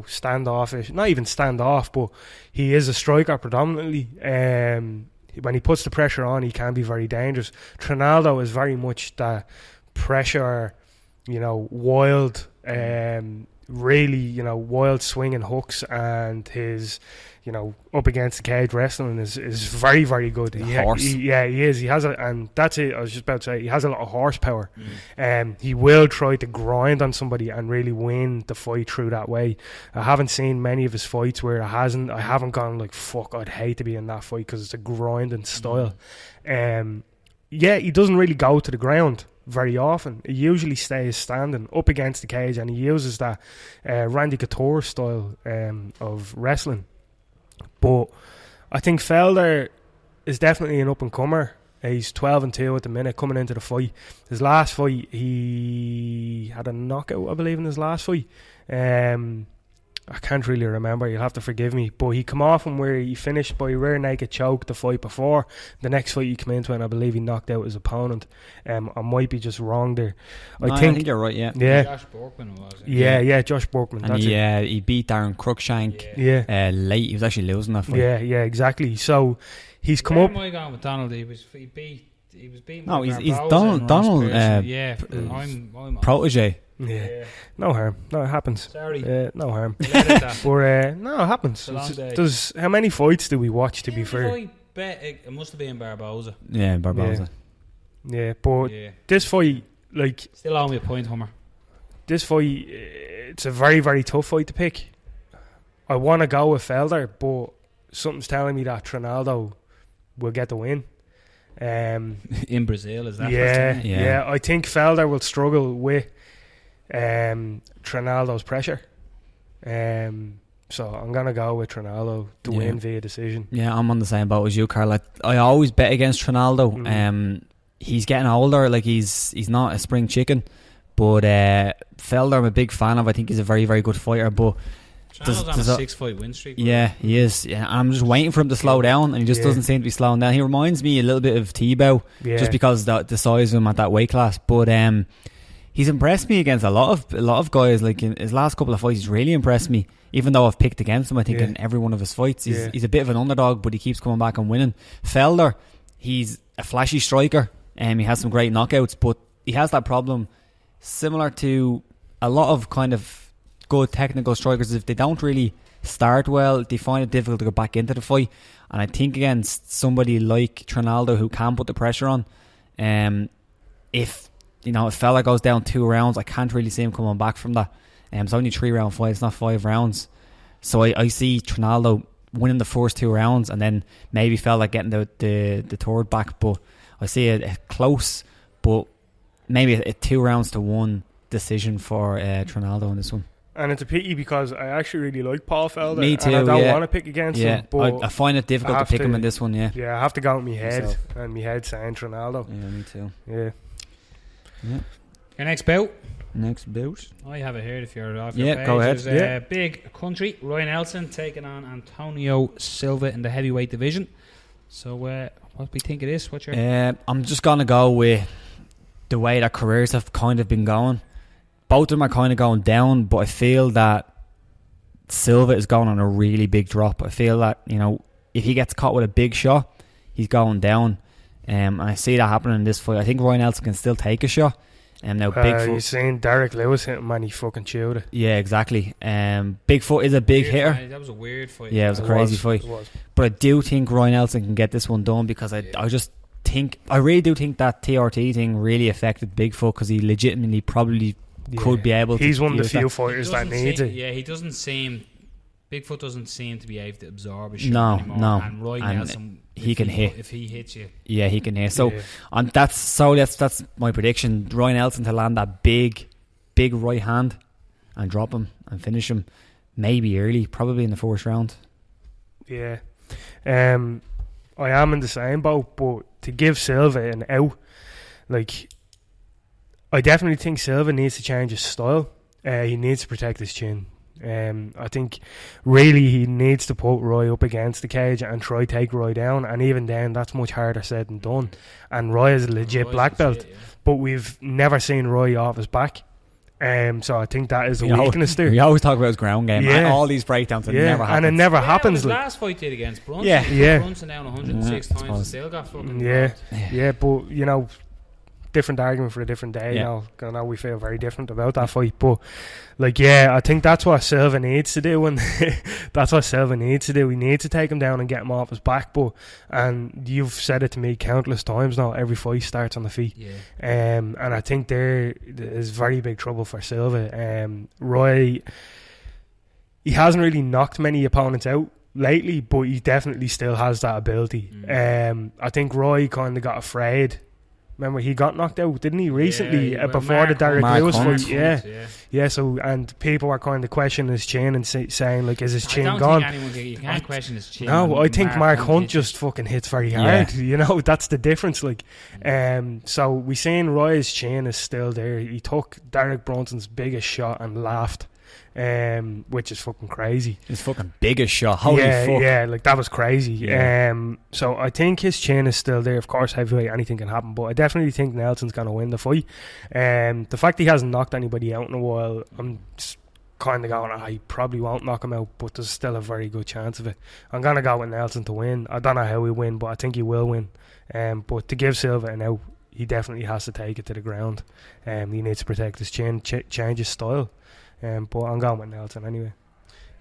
standoffish. Not even standoff, but he is a striker predominantly. When he puts the pressure on, he can be very dangerous. Trinaldo is very much the pressure, wild, really, wild swinging hooks, and his, up against the cage wrestling is very, very good. He is. He has and that's it. I was just about to say, he has a lot of horsepower. He will try to grind on somebody and really win the fight through that way. I haven't seen many of his fights where I haven't gone like, fuck, I'd hate to be in that fight, because it's a grinding style. He doesn't really go to the ground very often. He usually stays standing up against the cage, and he uses that Randy Couture style of wrestling. But I think Felder is definitely an up-and-comer. He's 12-2 at the minute coming into the fight. His last fight, he had a knockout, I believe, in his last fight. I can't really remember, you'll have to forgive me, but he come off him where he finished by a rear naked choke the fight before. The next fight he came into, and I believe he knocked out his opponent. I might be just wrong there. I think you're right. Yeah. Josh Borkman was it? Yeah, Josh Borkman. And he beat Darren Cruikshank late. He was actually losing that fight. Yeah, exactly. So he's come up. Where am I going with Donald? He was beaten. No, he's Donald. I'm protege. Yeah, no harm. No, it happens. Sorry. No harm. But no, it happens. How many fights do we watch, to be fair? It must have been Barboza. Yeah, Barboza. Yeah, but this fight, like... Still owe me a point, Hummer. This fight, it's a very, very tough fight to pick. I want to go with Felder, but something's telling me that Trinaldo will get the win. In Brazil, is that? Yeah. I think Felder will struggle with Trinaldo's pressure. So I'm going to go with Trinaldo to win via decision. Yeah, I'm on the same boat as you, Carl. I always bet against Trinaldo. He's getting older, like he's not a spring chicken. But Felder, I'm a big fan of. I think he's a very, very good fighter. But Trinaldo's on a 6-fight win streak. Yeah, he is. Yeah, I'm just waiting for him to slow down, and he just doesn't seem to be slowing down. He reminds me a little bit of Tebow, just because the size of him at that weight class. But he's impressed me against a lot of guys. Like in his last couple of fights, he's really impressed me. Even though I've picked against him, I think in every one of his fights, he's a bit of an underdog, but he keeps coming back and winning. Felder, he's a flashy striker, and he has some great knockouts, but he has that problem similar to a lot of kind of good technical strikers. If they don't really start well, they find it difficult to go back into the fight. And I think against somebody like Trinaldo, who can put the pressure on, if Felder goes down 2 rounds, I can't really see him coming back from that. It's only a 3-round fight, it's not 5 rounds. So I see Trinaldo winning the first 2 rounds, and then maybe Felder getting the third back. But I see a close, but maybe a 2 rounds to 1 decision for Trinaldo in this one. And it's a pity because I actually really like Paul Felder. Me too. And I don't want to pick against him. But I find it difficult to pick him in this one. Yeah, I have to go with my head, and my head saying Trinaldo. Yeah, me too. Yeah. Your next bout. I have it here if you're off your page. Go ahead. There's big country. Roy Nelson taking on Antonio Silva in the heavyweight division. So what do we think it is? What's your... I'm just going to go with the way that careers have kind of been going. Both of them are kind of going down, but I feel that Silva is going on a really big drop. I feel that, if he gets caught with a big shot, he's going down. And I see that happening in this fight. I think Roy Nelson can still take a shot. Now Bigfoot, you're saying Derek Lewis hit him and he fucking chewed it. Yeah, exactly. Bigfoot is a big hitter. That was a weird fight. Yeah, it was a crazy fight. But I do think Roy Nelson can get this one done, because I really do think that TRT thing really affected Bigfoot, because he legitimately probably could be able to. He's one of the few fighters that needs it. Yeah, Bigfoot doesn't seem to be able to absorb a shot anymore. No. And Roy Nelson, he can hit. If he hits you, yeah, he can hit. So, that's my prediction. Roy Nelson to land that big right hand and drop him and finish him, maybe early, probably in the first round. Yeah, I am in the same boat, but to give Silva an out, I definitely think Silva needs to change his style. He needs to protect his chin. I think really he needs to put Roy up against the cage and try take Roy down, and even then that's much harder said than done. And Roy is a legit black belt, but we've never seen Roy off his back. So I think that is a weakness there. We always talk about his ground game. All these breakdowns, it never happens. And it never happens. His last fight did against Brunson. Brunson down 106 times and still got fucking but different argument for a different day. I know we feel very different about that fight, but I think that's what Silva needs to do, and that's what Silva needs to do. We need to take him down and get him off his back. And you've said it to me countless times now, every fight starts on the feet. And I think there is very big trouble for Silva. Roy, he hasn't really knocked many opponents out lately, but he definitely still has that ability. I think Roy kind of got afraid. Remember, he got knocked out, didn't he, recently, before the Derek Lewis fight? Yeah. So, and people were kind of questioning his chin and saying, is his chin gone? You can't question his chin. No, I think Mark Hunt just fucking hits very hard. That's the difference. So we seen Roy's chin is still there. He took Derek Brunson's biggest shot and laughed. Which is fucking crazy. His fucking biggest shot. Holy fuck. Yeah, that was crazy. So I think his chin is still there. Of course, heavyweight, anything can happen, but I definitely think Nelson's gonna win the fight. The fact he hasn't knocked anybody out in a while, I'm just kind of going, he probably won't knock him out, but there's still a very good chance of it. I'm gonna go with Nelson to win. I don't know how he'll win, but I think he will win. But to give Silva an out, he definitely has to take it to the ground. He needs to protect his chin, change his style. But I'm going with Nelson anyway.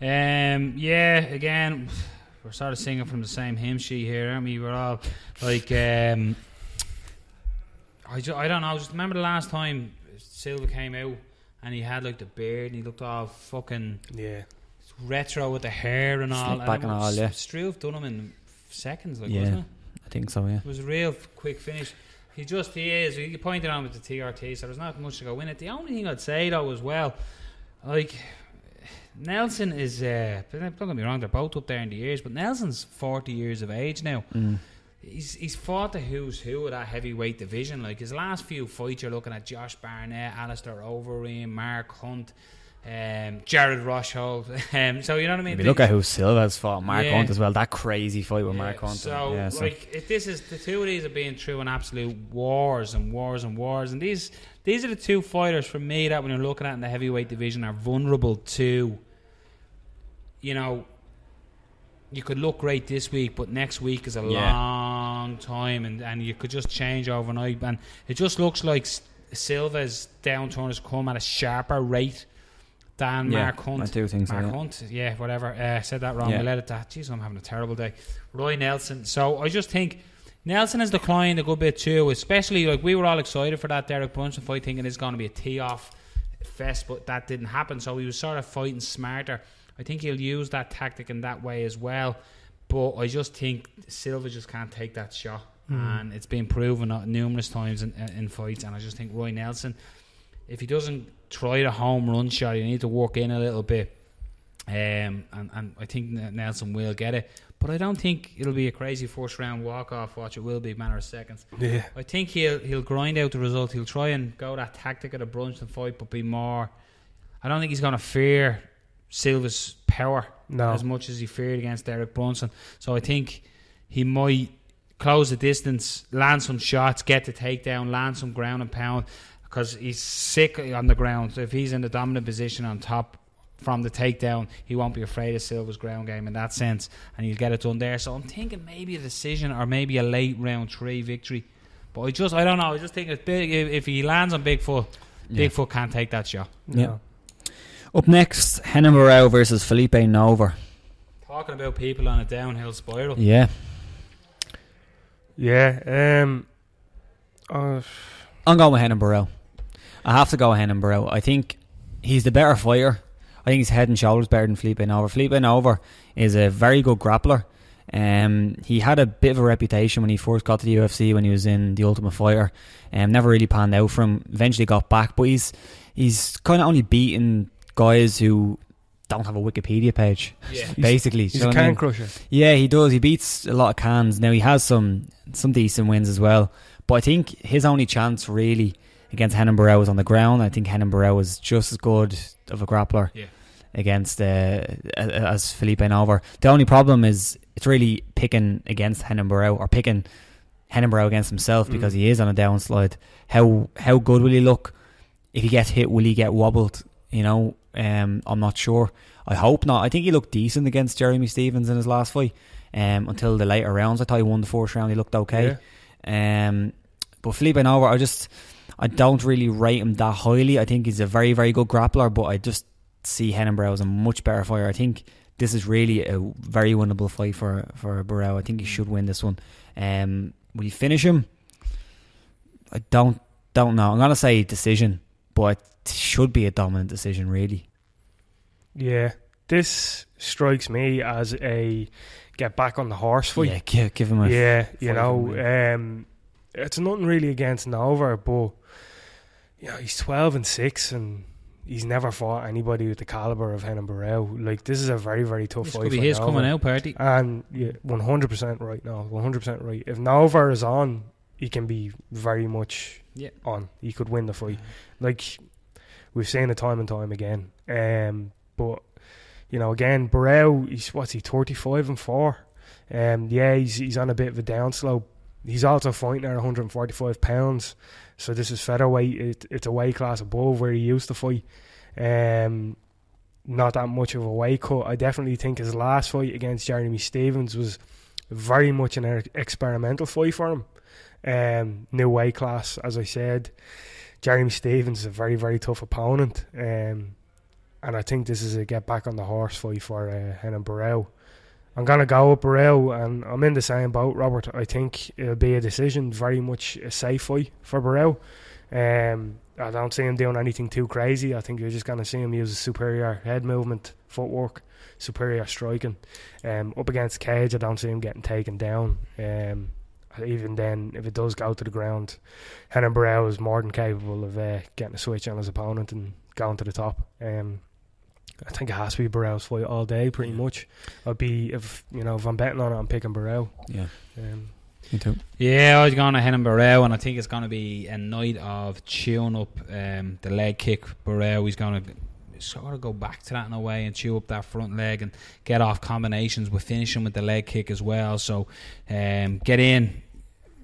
Again, we're sort of singing from the same hymn sheet here, aren't we? We're all I don't know. Just remember the last time Silva came out and he had like the beard and he looked all fucking retro with the hair and all. Slick back and all, yeah. Struve done him in seconds, like, yeah, wasn't it? I think so, yeah. It was a real quick finish. He is. You pointed on with the TRT, so there's not much to go in it. The only thing I'd say though as well, like Nelson is. Don't get me wrong, they're both up there in the years, but Nelson's 40 years of age now. He's fought the who's who of that heavyweight division. Like his last few fights, you're looking at Josh Barnett, Alistair Overeem, Mark Hunt, Jared Roshold. So you know what I mean. If you look at who Silva's fought, Mark Hunt as well. That crazy fight with Mark Hunt. So if this is the two of these are being through an absolute wars and wars and wars, and these are the two fighters for me that when you're looking at in the heavyweight division are vulnerable to. You know, you could look great this week, but next week is a long time, and you could just change overnight. And it just looks like Silva's downturn has come at a sharper rate than Mark Hunt. I do think so. Mark Hunt, whatever. Said that wrong. We let it that. Jeez, I'm having a terrible day. Roy Nelson. So I just think Nelson has declined a good bit too, especially like we were all excited for that Derek Brunson fight, thinking it's going to be a tee-off fest, but that didn't happen. So he was sort of fighting smarter. I think he'll use that tactic in that way as well, but I just think Silva just can't take that shot, and it's been proven numerous times in fights. And I just think Roy Nelson, if he doesn't try the home run shot, you need to work in a little bit, and I think Nelson will get it. But I don't think it'll be a crazy first round walk off. Watch, it will be a matter of seconds. Yeah, I think he'll grind out the result. He'll try and go that tactic of the Brunson fight, but be more. I don't think he's going to fear Silva's power as much as he feared against Derek Brunson. So I think he might close the distance, land some shots, get the takedown, land some ground and pound, because he's sick on the ground. So if he's in the dominant position on top from the takedown, he won't be afraid of Silva's ground game in that sense, and he'll get it done there. So I'm thinking maybe a decision or maybe a late round 3 victory. But I don't know. I just think it's big. If he lands on Bigfoot, Bigfoot can't take that shot. Yeah. Up next, Henan Barrow versus Felipe Nova. Talking about people on a downhill spiral. Yeah. Yeah. I'm going with Henan Barrow. I have to go with Henan Barrow. I think he's the better fighter. I think he's head and shoulders better than Felipe Nova. Felipe Nova is a very good grappler. He had a bit of a reputation when he first got to the UFC, when he was in The Ultimate Fighter. Never really panned out for him. Eventually got back, but he's kind of only beaten guys who don't have a Wikipedia page, basically. He's a can crusher. Yeah, he does. He beats a lot of cans. Now, he has some decent wins as well, but I think his only chance really against Henan Barrow is on the ground. I think Henan Barrow is just as good of a grappler against as Felipe Nova. The only problem is it's really picking against Henan Barrow, or picking Henan Barrow against himself, because he is on a downslide. How good will he look? If he gets hit, will he get wobbled? You know, I'm not sure. I hope not. I think he looked decent against Jeremy Stephens in his last fight. Until the later rounds, I thought he won the first round. He looked okay. But Felipe Nova, I don't really rate him that highly. I think he's a very, very good grappler, but I just see Henan Barrow as a much better fighter. I think this is really a very winnable fight for Barrow. I think he should win this one. Will he finish him? I don't know. I'm gonna say decision, but it should be a dominant decision, really. Yeah, this strikes me as a get back on the horse fight. Yeah, give him a it's nothing really against Nova, but he's 12-6 and he's never fought anybody with the caliber of Henan Barrow. Like, this is a very, very tough fight. This could be his coming out party. And 100% right now, 100% right. If Nova is on, he can be very much on. He could win the fight. Like, we've seen it time and time again. But again, Barrow, he's 35-4. He's on a bit of a downslope. He's also fighting at 145 pounds, so this is featherweight. It's a weight class above where he used to fight. Not that much of a weight cut. I definitely think his last fight against Jeremy Stephens was very much an experimental fight for him. New weight class, as I said. Jeremy Stephens is a very, very tough opponent, and I think this is a get back on the horse fight for Henan Barrow. I'm going to go with Burrell, and I'm in the same boat, Robert. I think it'll be a decision, very much a safe fight for Burrell. I don't see him doing anything too crazy. I think you're just going to see him use a superior head movement, footwork, superior striking. Up against Cage, I don't see him getting taken down. Even then, if it does go to the ground, Henan Burrell is more than capable of getting a switch on his opponent and going to the top. I think it has to be Burrell's fight all day, pretty much. If I'm betting on it, I'm picking Burrell. Yeah. Me too. Yeah, I was going to Henan Burrell, and I think it's going to be a night of chewing up the leg kick. Burrell, he's going to sort of go back to that in a way and chew up that front leg and get off combinations with finishing with the leg kick as well. So get in,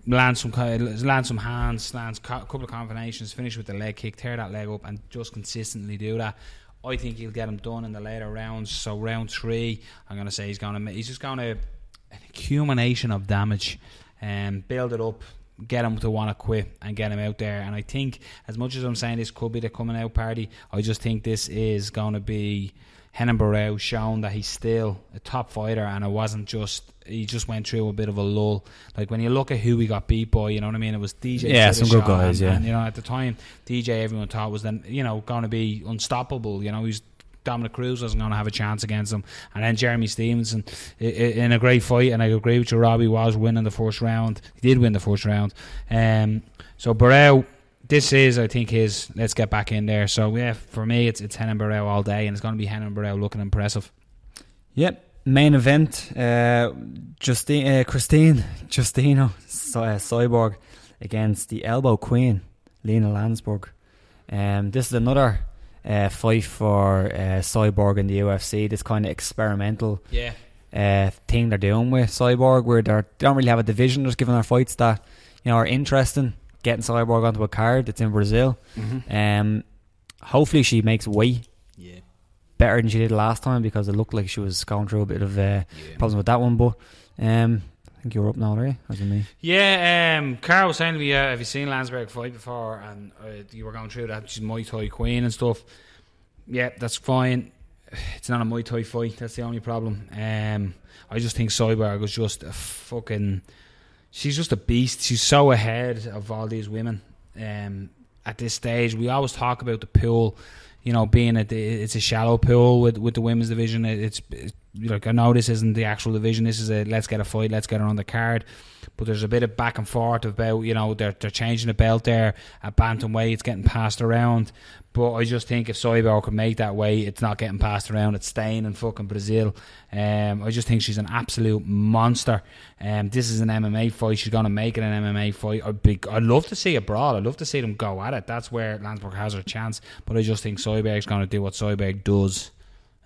land some hands, land a couple of combinations, finish with the leg kick, tear that leg up, and just consistently do that. I think he'll get him done in the later rounds. So round 3, I'm going to say he's just going to an accumulation of damage and build it up, get him to want to quit and get him out there. And I think, as much as I'm saying this could be the coming out party, I just think this is going to be Henan Burrell showing that he's still a top fighter, and it wasn't just he just went through a bit of a lull. Like when you look at who he got beat by, you know what I mean, it was DJ. Yeah, some good guys. And you know, at the time, DJ everyone thought was then going to be unstoppable. You know, he's Dominic Cruz wasn't going to have a chance against him, and then Jeremy Stevenson in a great fight. And I agree with you, Robbie was winning the first round. He did win the first round. So Burrell, this is, I think, his let's get back in there. So yeah, for me, it's Henan Burrell all day, and it's going to be Henan Burrell looking impressive. Yep. Main event, Justino Cyborg against the Elbow Queen, Lena Landsberg. This is another fight for Cyborg in the UFC. This kind of experimental thing they're doing with Cyborg, where they don't really have a division, just giving her fights that are interesting. Getting Cyborg onto a card. It's in Brazil. Mm-hmm. Hopefully she makes weight better than she did last time, because it looked like she was going through a bit of problems with that one. But I think you're up now, right? As in me. Yeah, Carl was saying to me, have you seen Landsberg fight before? And you were going through that. She's Muay Thai queen and stuff. Yeah, that's fine. It's not a Muay Thai fight. That's the only problem. I just think Cyborg was just a fucking... She's just a beast. She's so ahead of all these women at this stage. We always talk about the pool, being it's a shallow pool with the women's division. It's like, I know this isn't the actual division. This is a let's get a fight, let's get her on the card. But there's a bit of back and forth about they're changing the belt there at bantamweight. It's getting passed around. But I just think if Cyborg could make that weight, it's not getting passed around. It's staying in fucking Brazil. I just think she's an absolute monster. This is an MMA fight. She's going to make it an MMA fight. I'd love to see a brawl. I'd love to see them go at it. That's where Landsberg has her chance. But I just think Cyborg's going to do what Cyborg does.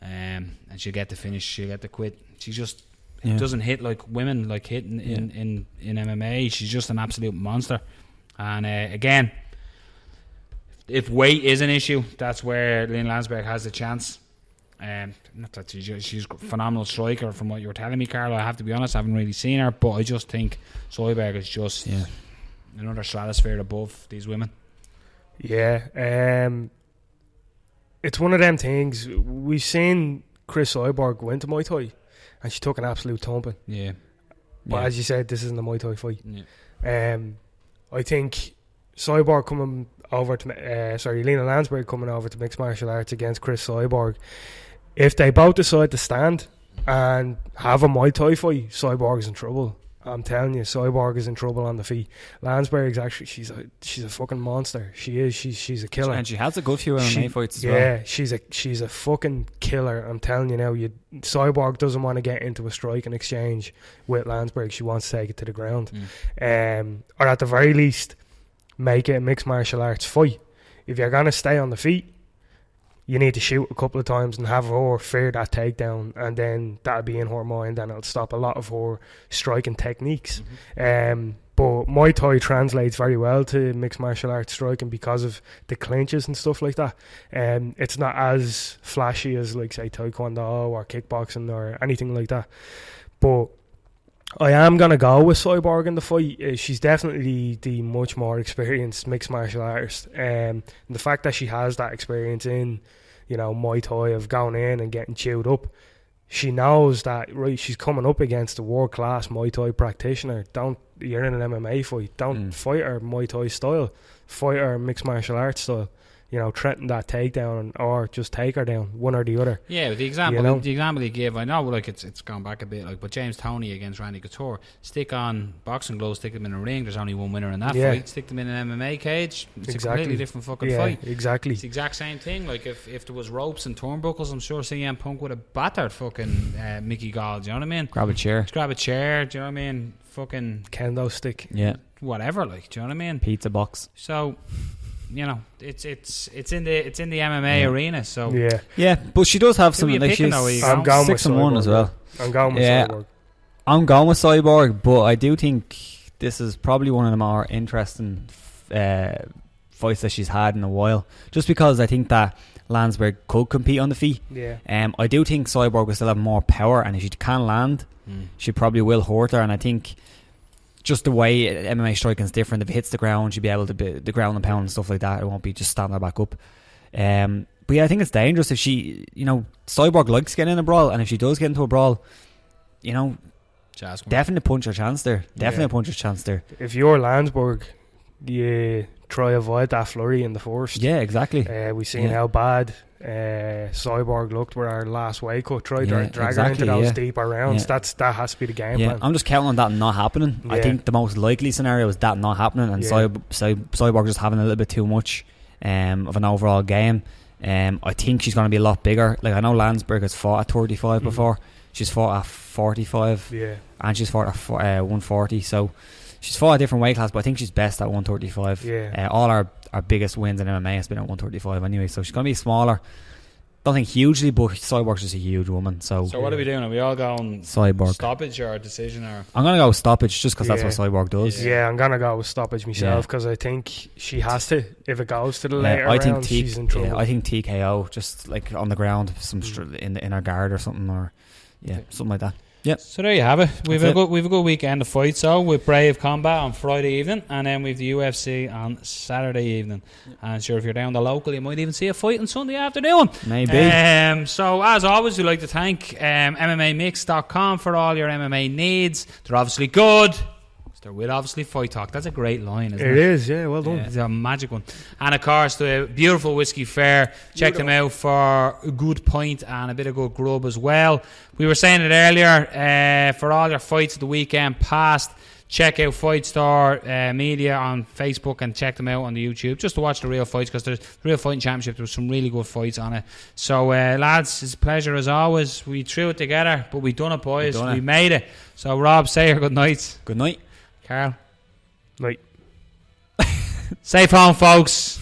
And she'll get the finish. She'll get the quit. She just doesn't hit like women like hitting in MMA. She's just an absolute monster. And again, if weight is an issue, that's where Lynn Landsberg has the chance. Not that she's a phenomenal striker from what you were telling me, Carlo. I have to be honest, I haven't really seen her, but I just think Cyborg is just another stratosphere above these women. Yeah, it's one of them things. We've seen Chris Cyborg go into Muay Thai, and she took an absolute thumping. Yeah, but as you said, this isn't a Muay Thai fight. Yeah. I think Cyborg coming over to Lena Landsberg coming over to mixed martial arts against Chris Cyborg. If they both decide to stand and have a Muay Thai fight, Cyborg is in trouble. I'm telling you, Cyborg is in trouble on the feet. Landsberg's actually she's a fucking monster. She is. She's a killer, and she has a good few MMA fights as well. Yeah, she's a fucking killer. I'm telling you now. Cyborg doesn't want to get into a striking exchange with Landsberg. She wants to take it to the ground, or at the very least, make it a mixed martial arts fight. If you're gonna stay on the feet, you need to shoot a couple of times and have her fear that takedown, and then that'll be in her mind, and it'll stop a lot of her striking techniques. But Muay Thai translates very well to mixed martial arts striking because of the clinches and stuff like that. It's not as flashy as, like, say, Taekwondo or kickboxing or anything like that. But I am going to go with Cyborg in the fight. She's definitely the much more experienced mixed martial artist. And the fact that she has that experience in, Muay Thai of going in and getting chewed up, she knows that, right, she's coming up against a world-class Muay Thai practitioner. You're in an MMA fight. Don't fight her Muay Thai style. Fight her mixed martial arts style. You know, threaten that takedown or just take her down, one or the other. Yeah, the example you gave, I know, like it's gone back a bit, like, but James Toney against Randy Couture, stick on boxing gloves, stick them in a ring. There's only one winner in that fight. Stick them in an MMA cage. It's a completely different fucking fight. Exactly. It's the exact same thing. Like if there was ropes and turnbuckles, I'm sure CM Punk would have battered fucking Mickey Gall. Do you know what I mean? Grab a chair. Just grab a chair. Do you know what I mean? Fucking kendo stick. Yeah. Whatever. Like, do you know what I mean? Pizza box. So, you know, it's in the MMA arena. So yeah, but she does have some. Like, she's I'm going 6-1 as well. I'm going with Cyborg. I'm going with Cyborg, but I do think this is probably one of the more interesting fights that she's had in a while. Just because I think that Landsberg could compete on the feet. Yeah. I do think Cyborg will still have more power, and if she can land, she probably will hurt her. And I think just the way MMA striking is different. If it hits the ground, she'll be able to be the ground and pound and stuff like that. It won't be just standing her back up. But yeah, I think it's dangerous if she, you know, Cyborg likes getting in a brawl, and if she does get into a brawl, you know, definitely punch her chance there. If you're Landsberg, you try avoid that flurry in the first. Yeah, exactly. We've seen how bad Cyborg looked with our last weight cut. Try drag her into those deeper rounds. That has to be the game plan. I'm just counting on that not happening. I think the most likely scenario is that not happening, and Cyborg just having a little bit too much of an overall game. I think she's going to be a lot bigger. Like, I know Landsberg has fought at 35 before. She's fought at 45, and she's fought at 140. So she's fought a different weight class, but I think she's best at 135. All our biggest wins in MMA has been at 135 anyway, so she's going to be smaller. Don't think hugely, but Cyborg's just a huge woman. So what are we doing? Are we all going Cyborg stoppage or decision? Or I'm going to go with stoppage just because that's what Cyborg does. Yeah, I'm going to go with stoppage myself because I think she has to. If it goes to the later rounds, she's in trouble. I think TKO, just like on the ground, some in her guard or something, or something like that. Yep. So there you have it. We've a good weekend of fights. So with Brave Combat on Friday evening, and then we've the UFC on Saturday evening. And sure, if you're down the local, you might even see a fight on Sunday afternoon. Maybe. So as always, we'd like to thank MMAmix.com for all your MMA needs. They're obviously good. They're with obviously Fight Talk. That's a great line, isn't it? It is, yeah, well done. It's a magic one. And of course, the beautiful Whiskey Fair. Check them out for a good pint and a bit of good grub as well. We were saying it earlier, for all your fights of the weekend past, check out Fight Store Media on Facebook and check them out on the YouTube just to watch the real fights, because there's the Real Fighting Championship. There's some really good fights on it. So lads, it's a pleasure as always. We threw it together, but we done it, boys. We made it. So Rob, say your good night. Good night. Carl. Night. Safe home, folks.